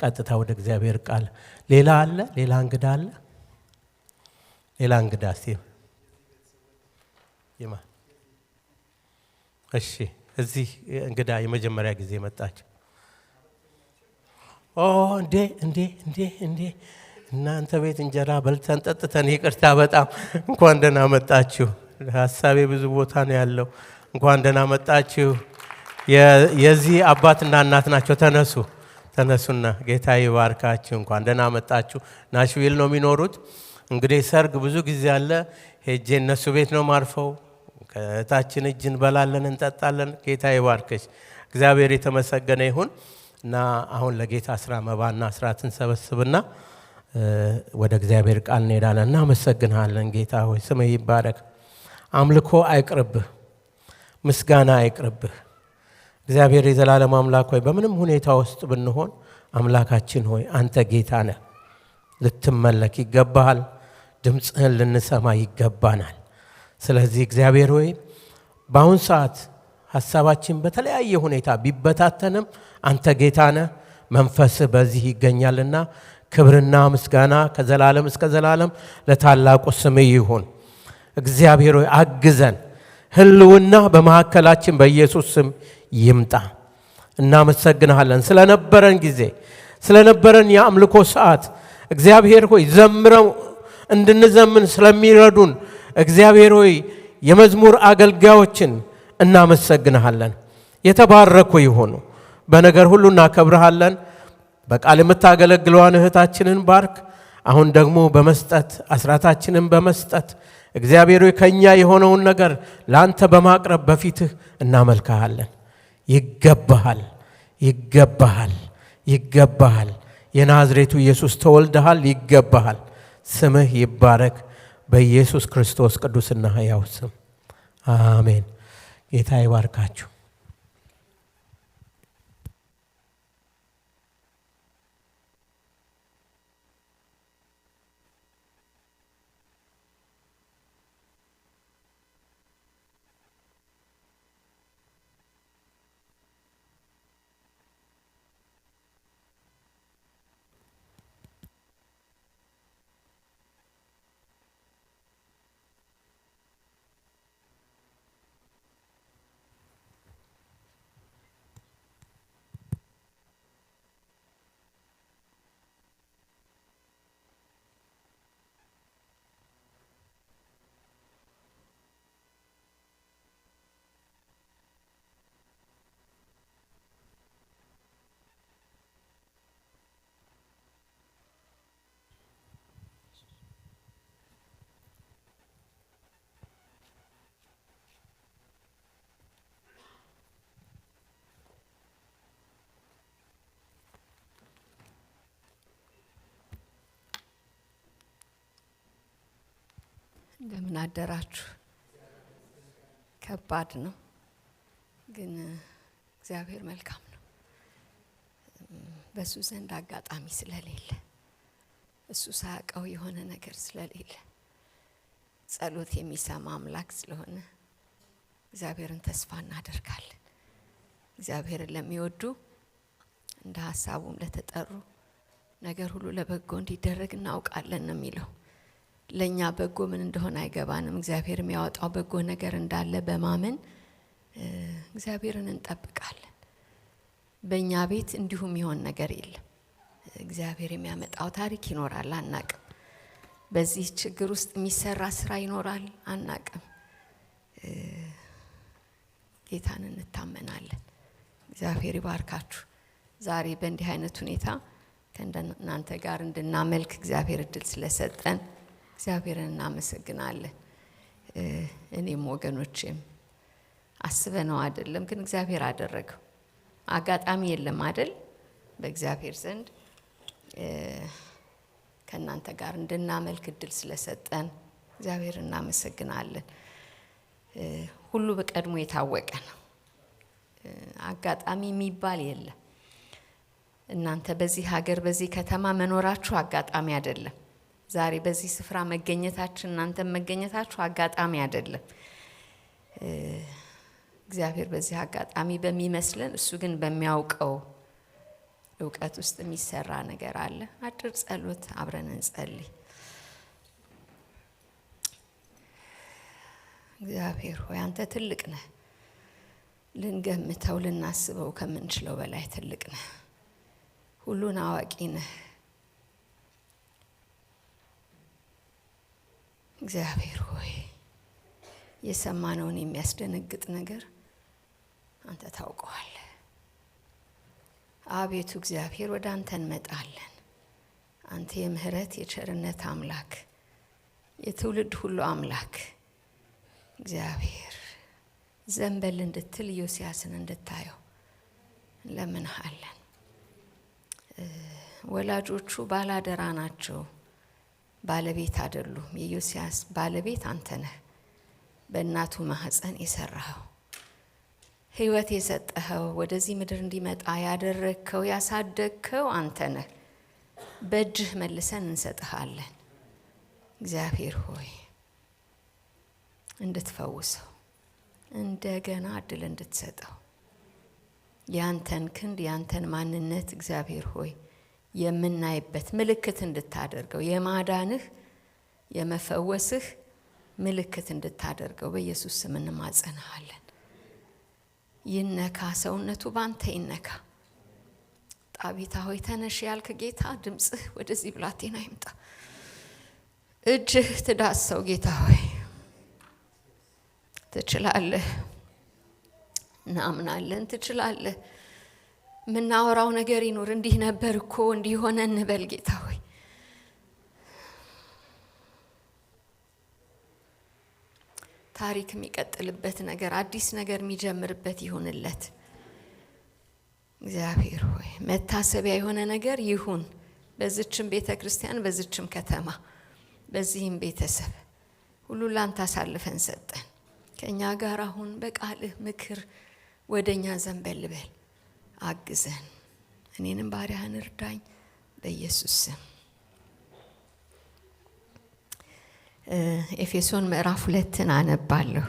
ቀጥታ ወደ እግዚአብሔር ቃል። ሌላ አለ? ሌላ እንግዳ አለ? ሌላ እንግዳ እስቲ ይማ። እሺ እዚህ እንግዳ የመጀመሪያ ጊዜ መጣች። እንዴ እናንተ ቤት እንጀራ በልተን ጠጥተን ይቅርታ፣ በጣም እንኳን ደህና መጣችሁ። ሀሳቤ ብዙ ቦታ ነው ያለው። እንኳን ደህና መጣችሁ። የዚህ አባትና እናት ናቸው። ተነሱና ጌታ ይባርካችሁ። እንኳን ደህና መጣችሁ። ናሽቪል ነው የሚኖሩት። እንግዲህ ሰርግ ብዙ ጊዜ አለ። ሄጄ እነሱ ቤት ነው ማርፈው። ከታችን እጅ እንበላለን፣ እንጠጣለን። ጌታ ይባርክሽ። እግዚአብሔር የተመሰገነ ይሁን። እና አሁን ለጌታ ስራ መባና አስራትን ሰበስብና ወደ እግዚአብሔር ቃል እንሄዳለን። እናመሰግንሃለን ጌታ ሆይ፣ ስምህ ይባረክ። አምልኮ አይቅርብህ፣ ምስጋና አይቅርብህ። እግዚአብሔር የዘላለም አምላክ ሆይ፣ በምንም ሁኔታ ውስጥ ብንሆን አምላካችን ሆይ አንተ ጌታ ነህ። ልትመለክ ይገባሃል። ድምፅህን ልንሰማ ይገባናል። ስለዚህ እግዚአብሔር ሆይ በአሁን ሰዓት ሐሳባችን በተለያየ ሁኔታ ቢበታተንም አንተ ጌታ ነህ። መንፈስህ በዚህ ይገኛልና ክብርና ምስጋና ከዘላለም እስከ ዘላለም ለታላቁ ስምህ ይሁን። እግዚአብሔር ሆይ አግዘን። ህልውና በመካከላችን በኢየሱስ ስም ይምጣ። እናመሰግንሃለን ስለነበረን ጊዜ፣ ስለነበረን የአምልኮ ሰዓት። እግዚአብሔር ሆይ ዘምረው እንድንዘምን ስለሚረዱን እግዚአብሔር ሆይ የመዝሙር አገልጋዮችን እናመሰግንሃለን። የተባረኩ ይሁኑ። በነገር ሁሉ እናከብርሃለን። በቃል የምታገለግለዋን እህታችንን ባርክ። አሁን ደግሞ በመስጠት አስራታችንን በመስጠት እግዚአብሔር ከኛ የሆነውን ነገር ላንተ በማቅረብ በፊትህ እናመልክሃለን። ይገባሃል፣ ይገባሃል፣ ይገባሃል። የናዝሬቱ ኢየሱስ ተወልደሃል፣ ይገባሃል። ስምህ ይባረክ በኢየሱስ ክርስቶስ ቅዱስና ሕያው ስም አሜን። ጌታ ይባርካችሁ። እንደምን አደራችሁ? ከባድ ነው፣ ግን እግዚአብሔር መልካም ነው። በሱ ዘንድ አጋጣሚ ስለሌለ፣ እሱ ሳያውቀው የሆነ ነገር ስለሌለ፣ ጸሎት የሚሰማ አምላክ ስለሆነ እግዚአብሔርን ተስፋ እናደርጋለን። እግዚአብሔርን ለሚወዱ እንደ ሐሳቡም ለተጠሩ ነገር ሁሉ ለበጎ እንዲደረግ እናውቃለን ነው የሚለው። ለኛ በጎ ምን እንደሆነ አይገባንም። እግዚአብሔር የሚያወጣው በጎ ነገር እንዳለ በማመን እግዚአብሔርን እንጠብቃለን። በእኛ ቤት እንዲሁም ይሆን ነገር የለም። እግዚአብሔር የሚያመጣው ታሪክ ይኖራል፣ አናቅም። በዚህ ችግር ውስጥ የሚሰራ ስራ ይኖራል፣ አናቅም። ጌታን እንታመናለን። እግዚአብሔር ይባርካችሁ። ዛሬ በእንዲህ አይነት ሁኔታ ከእናንተ ጋር እንድናመልክ እግዚአብሔር እድል ስለሰጠን እግዚአብሔርን እናመሰግናለን። እኔም ወገኖቼም አስበነው አይደለም፣ ግን እግዚአብሔር አደረገው። አጋጣሚ የለም አይደል? በእግዚአብሔር ዘንድ ከእናንተ ጋር እንድናመልክ እድል ስለሰጠን እግዚአብሔርን እናመሰግናለን። ሁሉ በቀድሞ የታወቀ ነው። አጋጣሚ የሚባል የለም። እናንተ በዚህ ሀገር በዚህ ከተማ መኖራችሁ አጋጣሚ አይደለም። ዛሬ በዚህ ስፍራ መገኘታችን እናንተ መገኘታችሁ አጋጣሚ አይደለም። እግዚአብሔር በዚህ አጋጣሚ በሚመስለን እሱ ግን በሚያውቀው እውቀት ውስጥ የሚሰራ ነገር አለ። አጭር ጸሎት አብረን እንጸልይ። እግዚአብሔር ሆይ አንተ ትልቅ ነህ። ልንገምተው ልናስበው ከምንችለው በላይ ትልቅ ነህ። ሁሉን አዋቂ ነህ። እግዚአብሔር ሆይ የሰማነውን የሚያስደነግጥ ነገር አንተ ታውቀዋለህ። አቤቱ እግዚአብሔር ወደ አንተ እንመጣለን። አንተ የምህረት የቸርነት አምላክ፣ የትውልድ ሁሉ አምላክ እግዚአብሔር ዘንበል እንድትል ዮስያስን እንድታየው እንለምንሃለን። ወላጆቹ ባላደራ ናቸው፣ ባለቤት አይደሉም። የዮስያስ ባለቤት አንተ ነህ። በእናቱ ማህፀን የሰራኸው፣ ህይወት የሰጠኸው፣ ወደዚህ ምድር እንዲመጣ ያደረግከው፣ ያሳደግከው አንተ ነህ። በእጅህ መልሰን እንሰጥሃለን። እግዚአብሔር ሆይ እንድትፈውሰው፣ እንደገና እድል እንድትሰጠው፣ ያንተን ክንድ ያንተን ማንነት እግዚአብሔር ሆይ የምናይበት ምልክት እንድታደርገው፣ የማዳንህ የመፈወስህ ምልክት እንድታደርገው በኢየሱስ ስም እንማጸናሃለን። ይነካ፣ ሰውነቱ ባንተ ይነካ። ጣቢታ ሆይ ተነሽ ያልክ ጌታ ድምጽህ ወደዚህ ብላቴና ይምጣ። እጅህ ትዳሰው ጌታ ሆይ ትችላለህ። እናምናለን ትችላለህ። ምናወራው ነገር ይኖር፣ እንዲህ ነበር እኮ እንዲህ ሆነ እንበል ጌታ ሆይ ታሪክ የሚቀጥልበት ነገር፣ አዲስ ነገር የሚጀምርበት ይሁንለት። እግዚአብሔር ሆይ መታሰቢያ የሆነ ነገር ይሁን በዚችም ቤተ ክርስቲያን፣ በዚችም ከተማ፣ በዚህም ቤተሰብ ሁሉ ላንተ አሳልፈን ሰጠን። ከእኛ ጋር አሁን በቃልህ ምክር ወደኛ ዘንበል በል፣ አግዘን፣ እኔንም ባሪያህን እርዳኝ በኢየሱስ ስም። ኤፌሶን ምዕራፍ 2 አነባለሁ።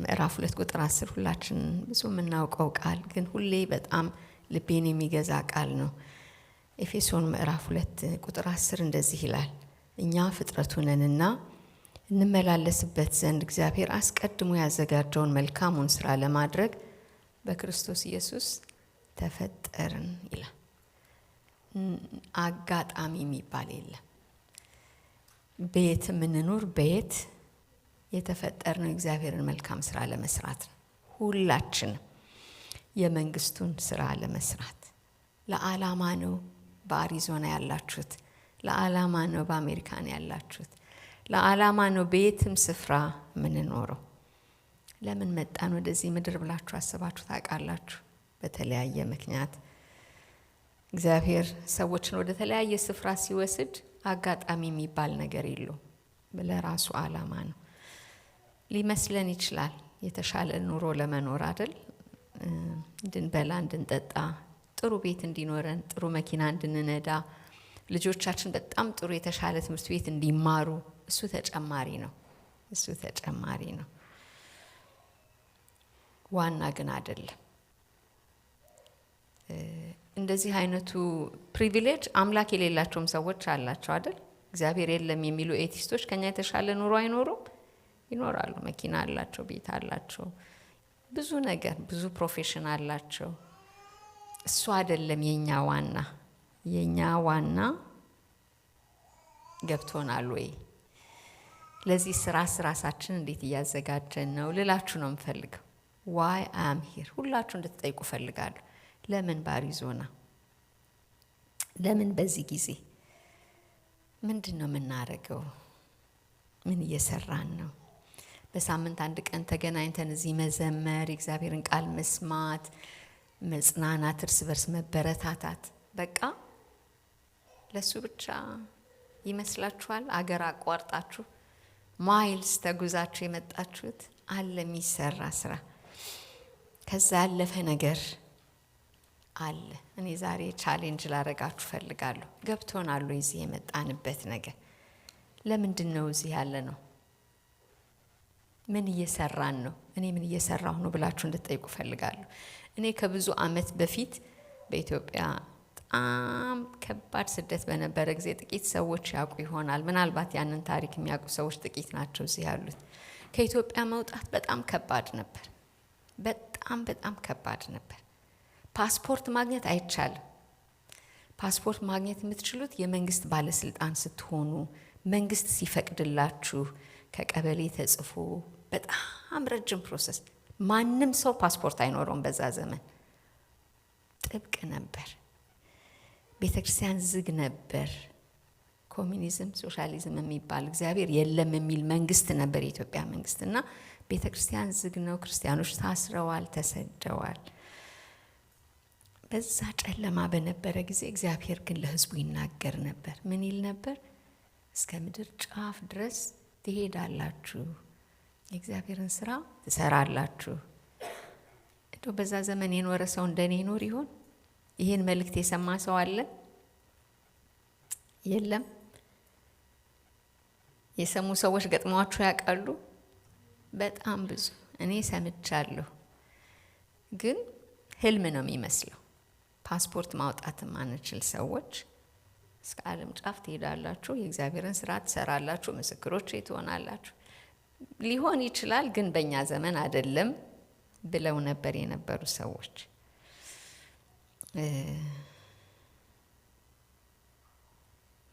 ምዕራፍ 2 ቁጥር 10 ሁላችን ብዙ የምናውቀው ቃል ግን ሁሌ በጣም ልቤን የሚገዛ ቃል ነው። ኤፌሶን ምዕራፍ 2 ቁጥር 10 እንደዚህ ይላል፣ እኛ ፍጥረቱ ነንና እንመላለስበት ዘንድ እግዚአብሔር አስቀድሞ ያዘጋጀውን መልካሙን ስራ ለማድረግ በክርስቶስ ኢየሱስ ተፈጠርን ይላል። አጋጣሚ የሚባል የለም። በየት የምንኖር በየት የተፈጠርነው እግዚአብሔርን መልካም ስራ ለመስራት ነው። ሁላችንም የመንግስቱን ስራ ለመስራት ለዓላማ ነው። በአሪዞና ያላችሁት ለዓላማ ነው። በአሜሪካን ያላችሁት ለዓላማ ነው። በየትም ስፍራ የምንኖረው ለምን መጣን ወደዚህ ምድር ብላችሁ አስባችሁ ታውቃላችሁ? በተለያየ ምክንያት እግዚአብሔር ሰዎችን ወደ ተለያየ ስፍራ ሲወስድ አጋጣሚ የሚባል ነገር የለውም። ለራሱ ዓላማ ነው። ሊመስለን ይችላል የተሻለ ኑሮ ለመኖር አይደል? እንድንበላ፣ እንድንጠጣ፣ ጥሩ ቤት እንዲኖረን፣ ጥሩ መኪና እንድንነዳ፣ ልጆቻችን በጣም ጥሩ የተሻለ ትምህርት ቤት እንዲማሩ፣ እሱ ተጨማሪ ነው። እሱ ተጨማሪ ነው። ዋና ግን አይደለም። እንደዚህ አይነቱ ፕሪቪሌጅ አምላክ የሌላቸውም ሰዎች አላቸው አይደል? እግዚአብሔር የለም የሚሉ ኤቲስቶች ከኛ የተሻለ ኑሮ አይኖሩም? ይኖራሉ። መኪና አላቸው፣ ቤት አላቸው፣ ብዙ ነገር፣ ብዙ ፕሮፌሽን አላቸው። እሱ አይደለም የኛ ዋና። የኛ ዋና ገብቶናል ወይ? ለዚህ ስራ ራሳችን እንዴት እያዘጋጀን ነው ልላችሁ ነው የምፈልገው። ዋይ አም ሂር ሁላችሁ እንድትጠይቁ ፈልጋለሁ። ለምን በአሪዞና? ለምን በዚህ ጊዜ? ምንድን ነው የምናደርገው? ምን እየሰራን ነው? በሳምንት አንድ ቀን ተገናኝተን እዚህ መዘመር፣ የእግዚአብሔርን ቃል መስማት፣ መጽናናት፣ እርስ በርስ መበረታታት በቃ ለሱ ብቻ ይመስላችኋል? አገር አቋርጣችሁ ማይልስ ተጉዛችሁ የመጣችሁት አለ የሚሰራ ስራ፣ ከዛ ያለፈ ነገር አለ። እኔ ዛሬ ቻሌንጅ ላረጋችሁ ፈልጋለሁ። ገብቶናል እዚህ የመጣንበት ነገር? ለምንድን ነው እዚህ ያለ ነው? ምን እየሰራን ነው? እኔ ምን እየሰራሁ ነው ብላችሁ እንድትጠይቁ ፈልጋለሁ። እኔ ከብዙ አመት በፊት በኢትዮጵያ በጣም ከባድ ስደት በነበረ ጊዜ ጥቂት ሰዎች ያውቁ ይሆናል። ምናልባት ያንን ታሪክ የሚያውቁ ሰዎች ጥቂት ናቸው እዚህ ያሉት። ከኢትዮጵያ መውጣት በጣም ከባድ ነበር። በጣም ከባድ ነበር። ፓስፖርት ማግኘት አይቻልም። ፓስፖርት ማግኘት የምትችሉት የመንግስት ባለስልጣን ስትሆኑ፣ መንግስት ሲፈቅድላችሁ፣ ከቀበሌ ተጽፎ በጣም ረጅም ፕሮሰስ። ማንም ሰው ፓስፖርት አይኖረውም በዛ ዘመን። ጥብቅ ነበር። ቤተክርስቲያን ዝግ ነበር። ኮሚኒዝም፣ ሶሻሊዝም የሚባል እግዚአብሔር የለም የሚል መንግስት ነበር የኢትዮጵያ መንግስት እና ቤተክርስቲያን ዝግ ነው። ክርስቲያኖች ታስረዋል፣ ተሰደዋል። በዛ ጨለማ በነበረ ጊዜ እግዚአብሔር ግን ለህዝቡ ይናገር ነበር። ምን ይል ነበር? እስከ ምድር ጫፍ ድረስ ትሄዳላችሁ፣ የእግዚአብሔርን ስራ ትሰራላችሁ። እንደው በዛ ዘመን የኖረ ሰው እንደኔ ይኖር ይሆን? ይህን መልእክት የሰማ ሰው አለ? የለም? የሰሙ ሰዎች ገጥሟችሁ ያውቃሉ? በጣም ብዙ። እኔ ሰምቻለሁ፣ ግን ህልም ነው የሚመስለው። ፓስፖርት ማውጣት ማንችል ሰዎች እስከ ዓለም ጫፍ ትሄዳላችሁ፣ የእግዚአብሔርን ስራ ትሰራላችሁ፣ ምስክሮች ትሆናላችሁ። ሊሆን ይችላል፣ ግን በእኛ ዘመን አይደለም ብለው ነበር የነበሩ ሰዎች።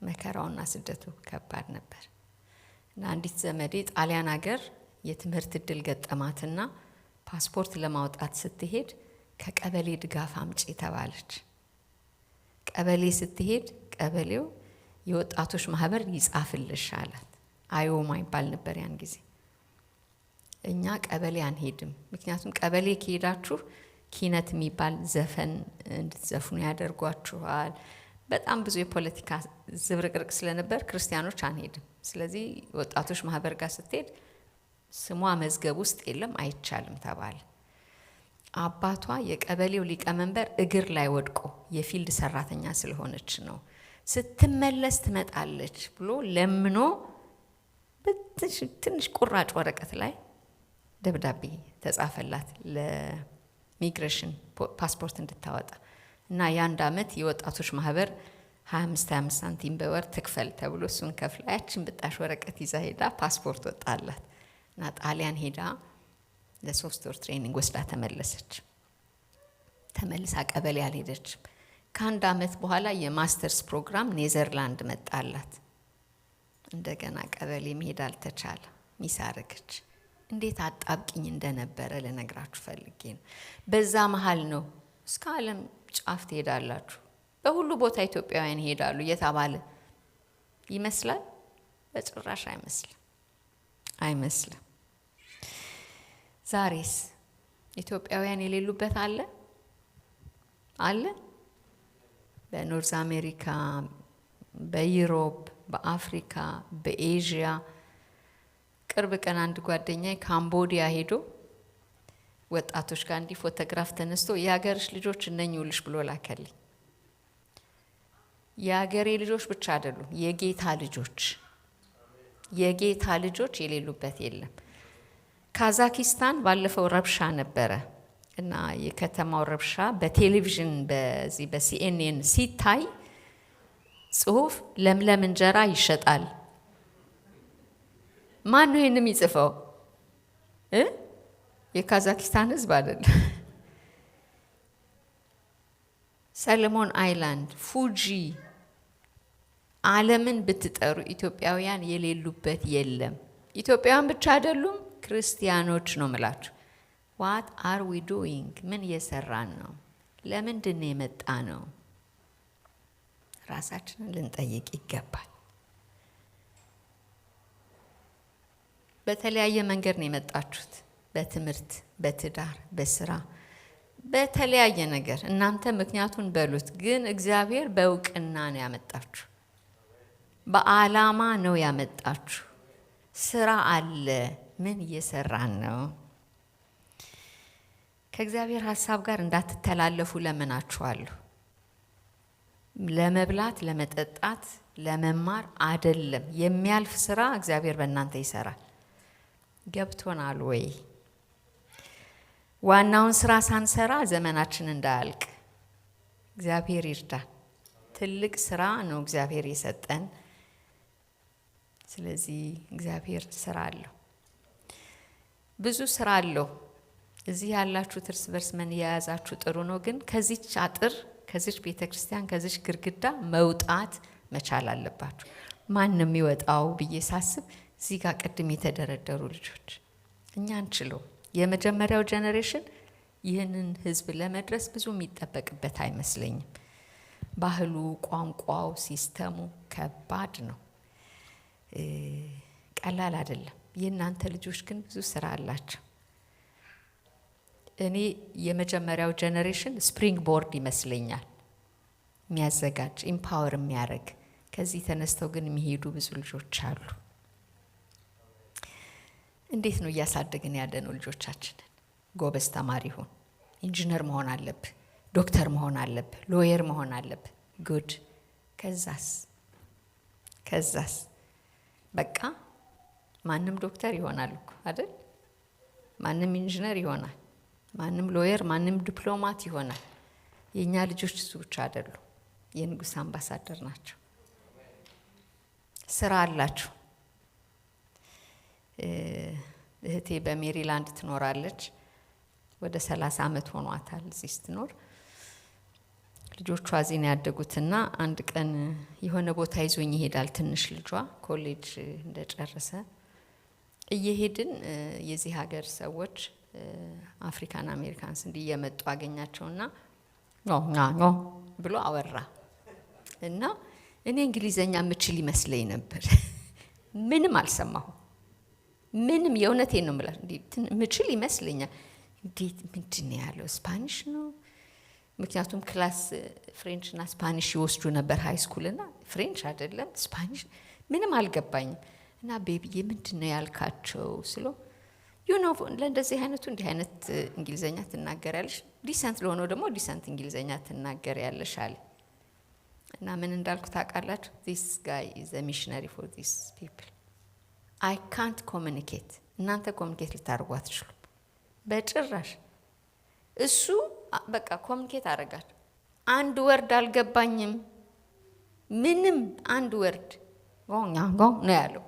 መከራውና ስደቱ ከባድ ነበር እና አንዲት ዘመዴ ጣሊያን ሀገር የትምህርት እድል ገጠማትና ፓስፖርት ለማውጣት ስትሄድ ከቀበሌ ድጋፍ አምጪ ተባለች። ቀበሌ ስትሄድ ቀበሌው የወጣቶች ማህበር ይጻፍልሽ አላት። አዮማ ይባል ነበር ያን ጊዜ። እኛ ቀበሌ አንሄድም። ምክንያቱም ቀበሌ ከሄዳችሁ ኪነት የሚባል ዘፈን እንድትዘፍኑ ያደርጓችኋል። በጣም ብዙ የፖለቲካ ዝብርቅርቅ ስለነበር ክርስቲያኖች አንሄድም። ስለዚህ ወጣቶች ማህበር ጋር ስትሄድ ስሟ መዝገብ ውስጥ የለም፣ አይቻልም ተባለ። አባቷ የቀበሌው ሊቀመንበር እግር ላይ ወድቆ የፊልድ ሰራተኛ ስለሆነች ነው ስትመለስ ትመጣለች ብሎ ለምኖ ትንሽ ቁራጭ ወረቀት ላይ ደብዳቤ ተጻፈላት ለሚግሬሽን ፓስፖርት እንድታወጣ እና የ1 ዓመት የወጣቶች ማህበር 25 ሳንቲም በወር ትክፈል ተብሎ እሱን ከፍላ ያችን ብጣሽ ወረቀት ይዛ ሄዳ ፓስፖርት ወጣላት እና ጣሊያን ሄዳ ለ3 ወር ትሬኒንግ ወስዳ ተመለሰች። ተመልሳ ቀበሌ አልሄደችም። ከ1 ዓመት በኋላ የማስተርስ ፕሮግራም ኔዘርላንድ መጣላት። እንደገና ቀበሌ መሄድ አልተቻለ፣ ሚስ አረገች። እንዴት አጣብቂኝ እንደነበረ ልነግራችሁ ፈልጌ ነው። በዛ መሃል ነው እስከ ዓለም ጫፍ ትሄዳላችሁ፣ በሁሉ ቦታ ኢትዮጵያውያን ይሄዳሉ እየተባለ ይመስላል። በጭራሽ አይመስልም፣ አይመስልም። ዛሬስ ኢትዮጵያውያን የሌሉበት አለ አለ? በኖርዝ አሜሪካ፣ በዩሮፕ፣ በአፍሪካ፣ በኤዥያ። ቅርብ ቀን አንድ ጓደኛዬ ካምቦዲያ ሄዶ ወጣቶች ጋር እንዲህ ፎቶግራፍ ተነስቶ የሀገርሽ ልጆች እነኝውልሽ ብሎ ላከልኝ። የሀገሬ ልጆች ብቻ አይደሉም፣ የጌታ ልጆች፣ የጌታ ልጆች የሌሉበት የለም። ካዛኪስታን ባለፈው ረብሻ ነበረ እና የከተማው ረብሻ በቴሌቪዥን በዚህ በሲኤንኤን ሲታይ ጽሁፍ ለምለም እንጀራ ይሸጣል። ማን ነው ይሄንን የሚጽፈው? የካዛኪስታን ህዝብ አይደለም። ሰለሞን አይላንድ፣ ፉጂ፣ ዓለምን ብትጠሩ ኢትዮጵያውያን የሌሉበት የለም። ኢትዮጵያውያን ብቻ አይደሉም፣ ክርስቲያኖች ነው ምላችሁ። ዋት አር ዊ ዱዊንግ? ምን እየሰራን ነው? ለምንድን ነው የመጣ ነው? ራሳችንን ልንጠይቅ ይገባል። በተለያየ መንገድ ነው የመጣችሁት። በትምህርት፣ በትዳር፣ በስራ፣ በተለያየ ነገር እናንተ ምክንያቱን በሉት። ግን እግዚአብሔር በእውቅና ነው ያመጣችሁ፣ በዓላማ ነው ያመጣችሁ። ስራ አለ። ምን እየሰራን ነው? ከእግዚአብሔር ሀሳብ ጋር እንዳትተላለፉ ለምናችኋለሁ። ለመብላት፣ ለመጠጣት፣ ለመማር አይደለም። የሚያልፍ ስራ እግዚአብሔር በእናንተ ይሰራል። ገብቶናል ወይ? ዋናውን ስራ ሳንሰራ ዘመናችን እንዳያልቅ እግዚአብሔር ይርዳን። ትልቅ ስራ ነው እግዚአብሔር የሰጠን። ስለዚህ እግዚአብሔር ስራ አለው፣ ብዙ ስራ አለው። እዚህ ያላችሁት እርስ በርስ ምን የያዛችሁ ጥሩ ነው። ግን ከዚች አጥር፣ ከዚች ቤተ ክርስቲያን፣ ከዚች ግድግዳ መውጣት መቻል አለባችሁ። ማንም ይወጣው ብዬ ሳስብ እዚህ ጋር ቅድም የተደረደሩ ልጆች እኛ አንችለው። የመጀመሪያው ጄኔሬሽን ይህንን ህዝብ ለመድረስ ብዙ የሚጠበቅበት አይመስለኝም። ባህሉ፣ ቋንቋው፣ ሲስተሙ ከባድ ነው፣ ቀላል አይደለም። የእናንተ ልጆች ግን ብዙ ስራ አላቸው። እኔ የመጀመሪያው ጄኔሬሽን ስፕሪንግ ቦርድ ይመስለኛል የሚያዘጋጅ ኢምፓወር የሚያደርግ። ከዚህ ተነስተው ግን የሚሄዱ ብዙ ልጆች አሉ። እንዴት ነው እያሳደግን ያለነው ልጆቻችንን? ጎበዝ ተማሪ ሁን፣ ኢንጂነር መሆን አለብህ፣ ዶክተር መሆን አለብህ፣ ሎየር መሆን አለብህ። ጉድ። ከዛስ በቃ ማንም ዶክተር ይሆናል እኮ አይደል? ማንም ኢንጂነር ይሆናል፣ ማንም ሎየር፣ ማንም ዲፕሎማት ይሆናል። የኛ ልጆች እሱ ብቻ አይደሉ፣ የንጉስ አምባሳደር ናቸው። ስራ አላችሁ። እህቴ በሜሪላንድ ትኖራለች። ወደ 30 ዓመት ሆኗታል እዚህ ስትኖር። ልጆቿ እዚህ ነው ያደጉትና አንድ ቀን የሆነ ቦታ ይዞኝ ይሄዳል። ትንሽ ልጇ ኮሌጅ እንደጨረሰ እየሄድን የዚህ ሀገር ሰዎች አፍሪካን አሜሪካንስ እንዲየመጡ አገኛቸውና ኖ ብሎ አወራ እና እኔ እንግሊዘኛ የምችል ይመስለኝ ነበር። ምንም አልሰማሁ። ምንም የእውነቴን ነው የምላችሁ። ምችል ይመስለኛል። እንዴት ምንድን ነው ያለው? ስፓኒሽ ነው። ምክንያቱም ክላስ ፍሬንች እና ስፓኒሽ ይወስዱ ነበር ሃይ ስኩል እና ፍሬንች አይደለም ስፓኒሽ ምንም አልገባኝም። እና ቤቢዬ ምንድን ነው ያልካቸው ስሎ ለእንደዚህ አይነቱ እንዲህ አይነት እንግሊዘኛ ትናገሪያለሽ፣ ዲሰንት ለሆነው ደግሞ ዲሰንት እንግሊዘኛ ትናገሪያለሽ አለ። እና ምን እንዳልኩ ታውቃላችሁ? this guy is a missionary for these people. I can't communicate። እናንተ ኮሚኒኬት ልታደርጉ አትችሉም በጭራሽ። እሱ በቃ ኮሚኒኬት አደረጋት። አንድ ወርድ አልገባኝም፣ ምንም አንድ ወርድ ጎኛ ነው ያለው።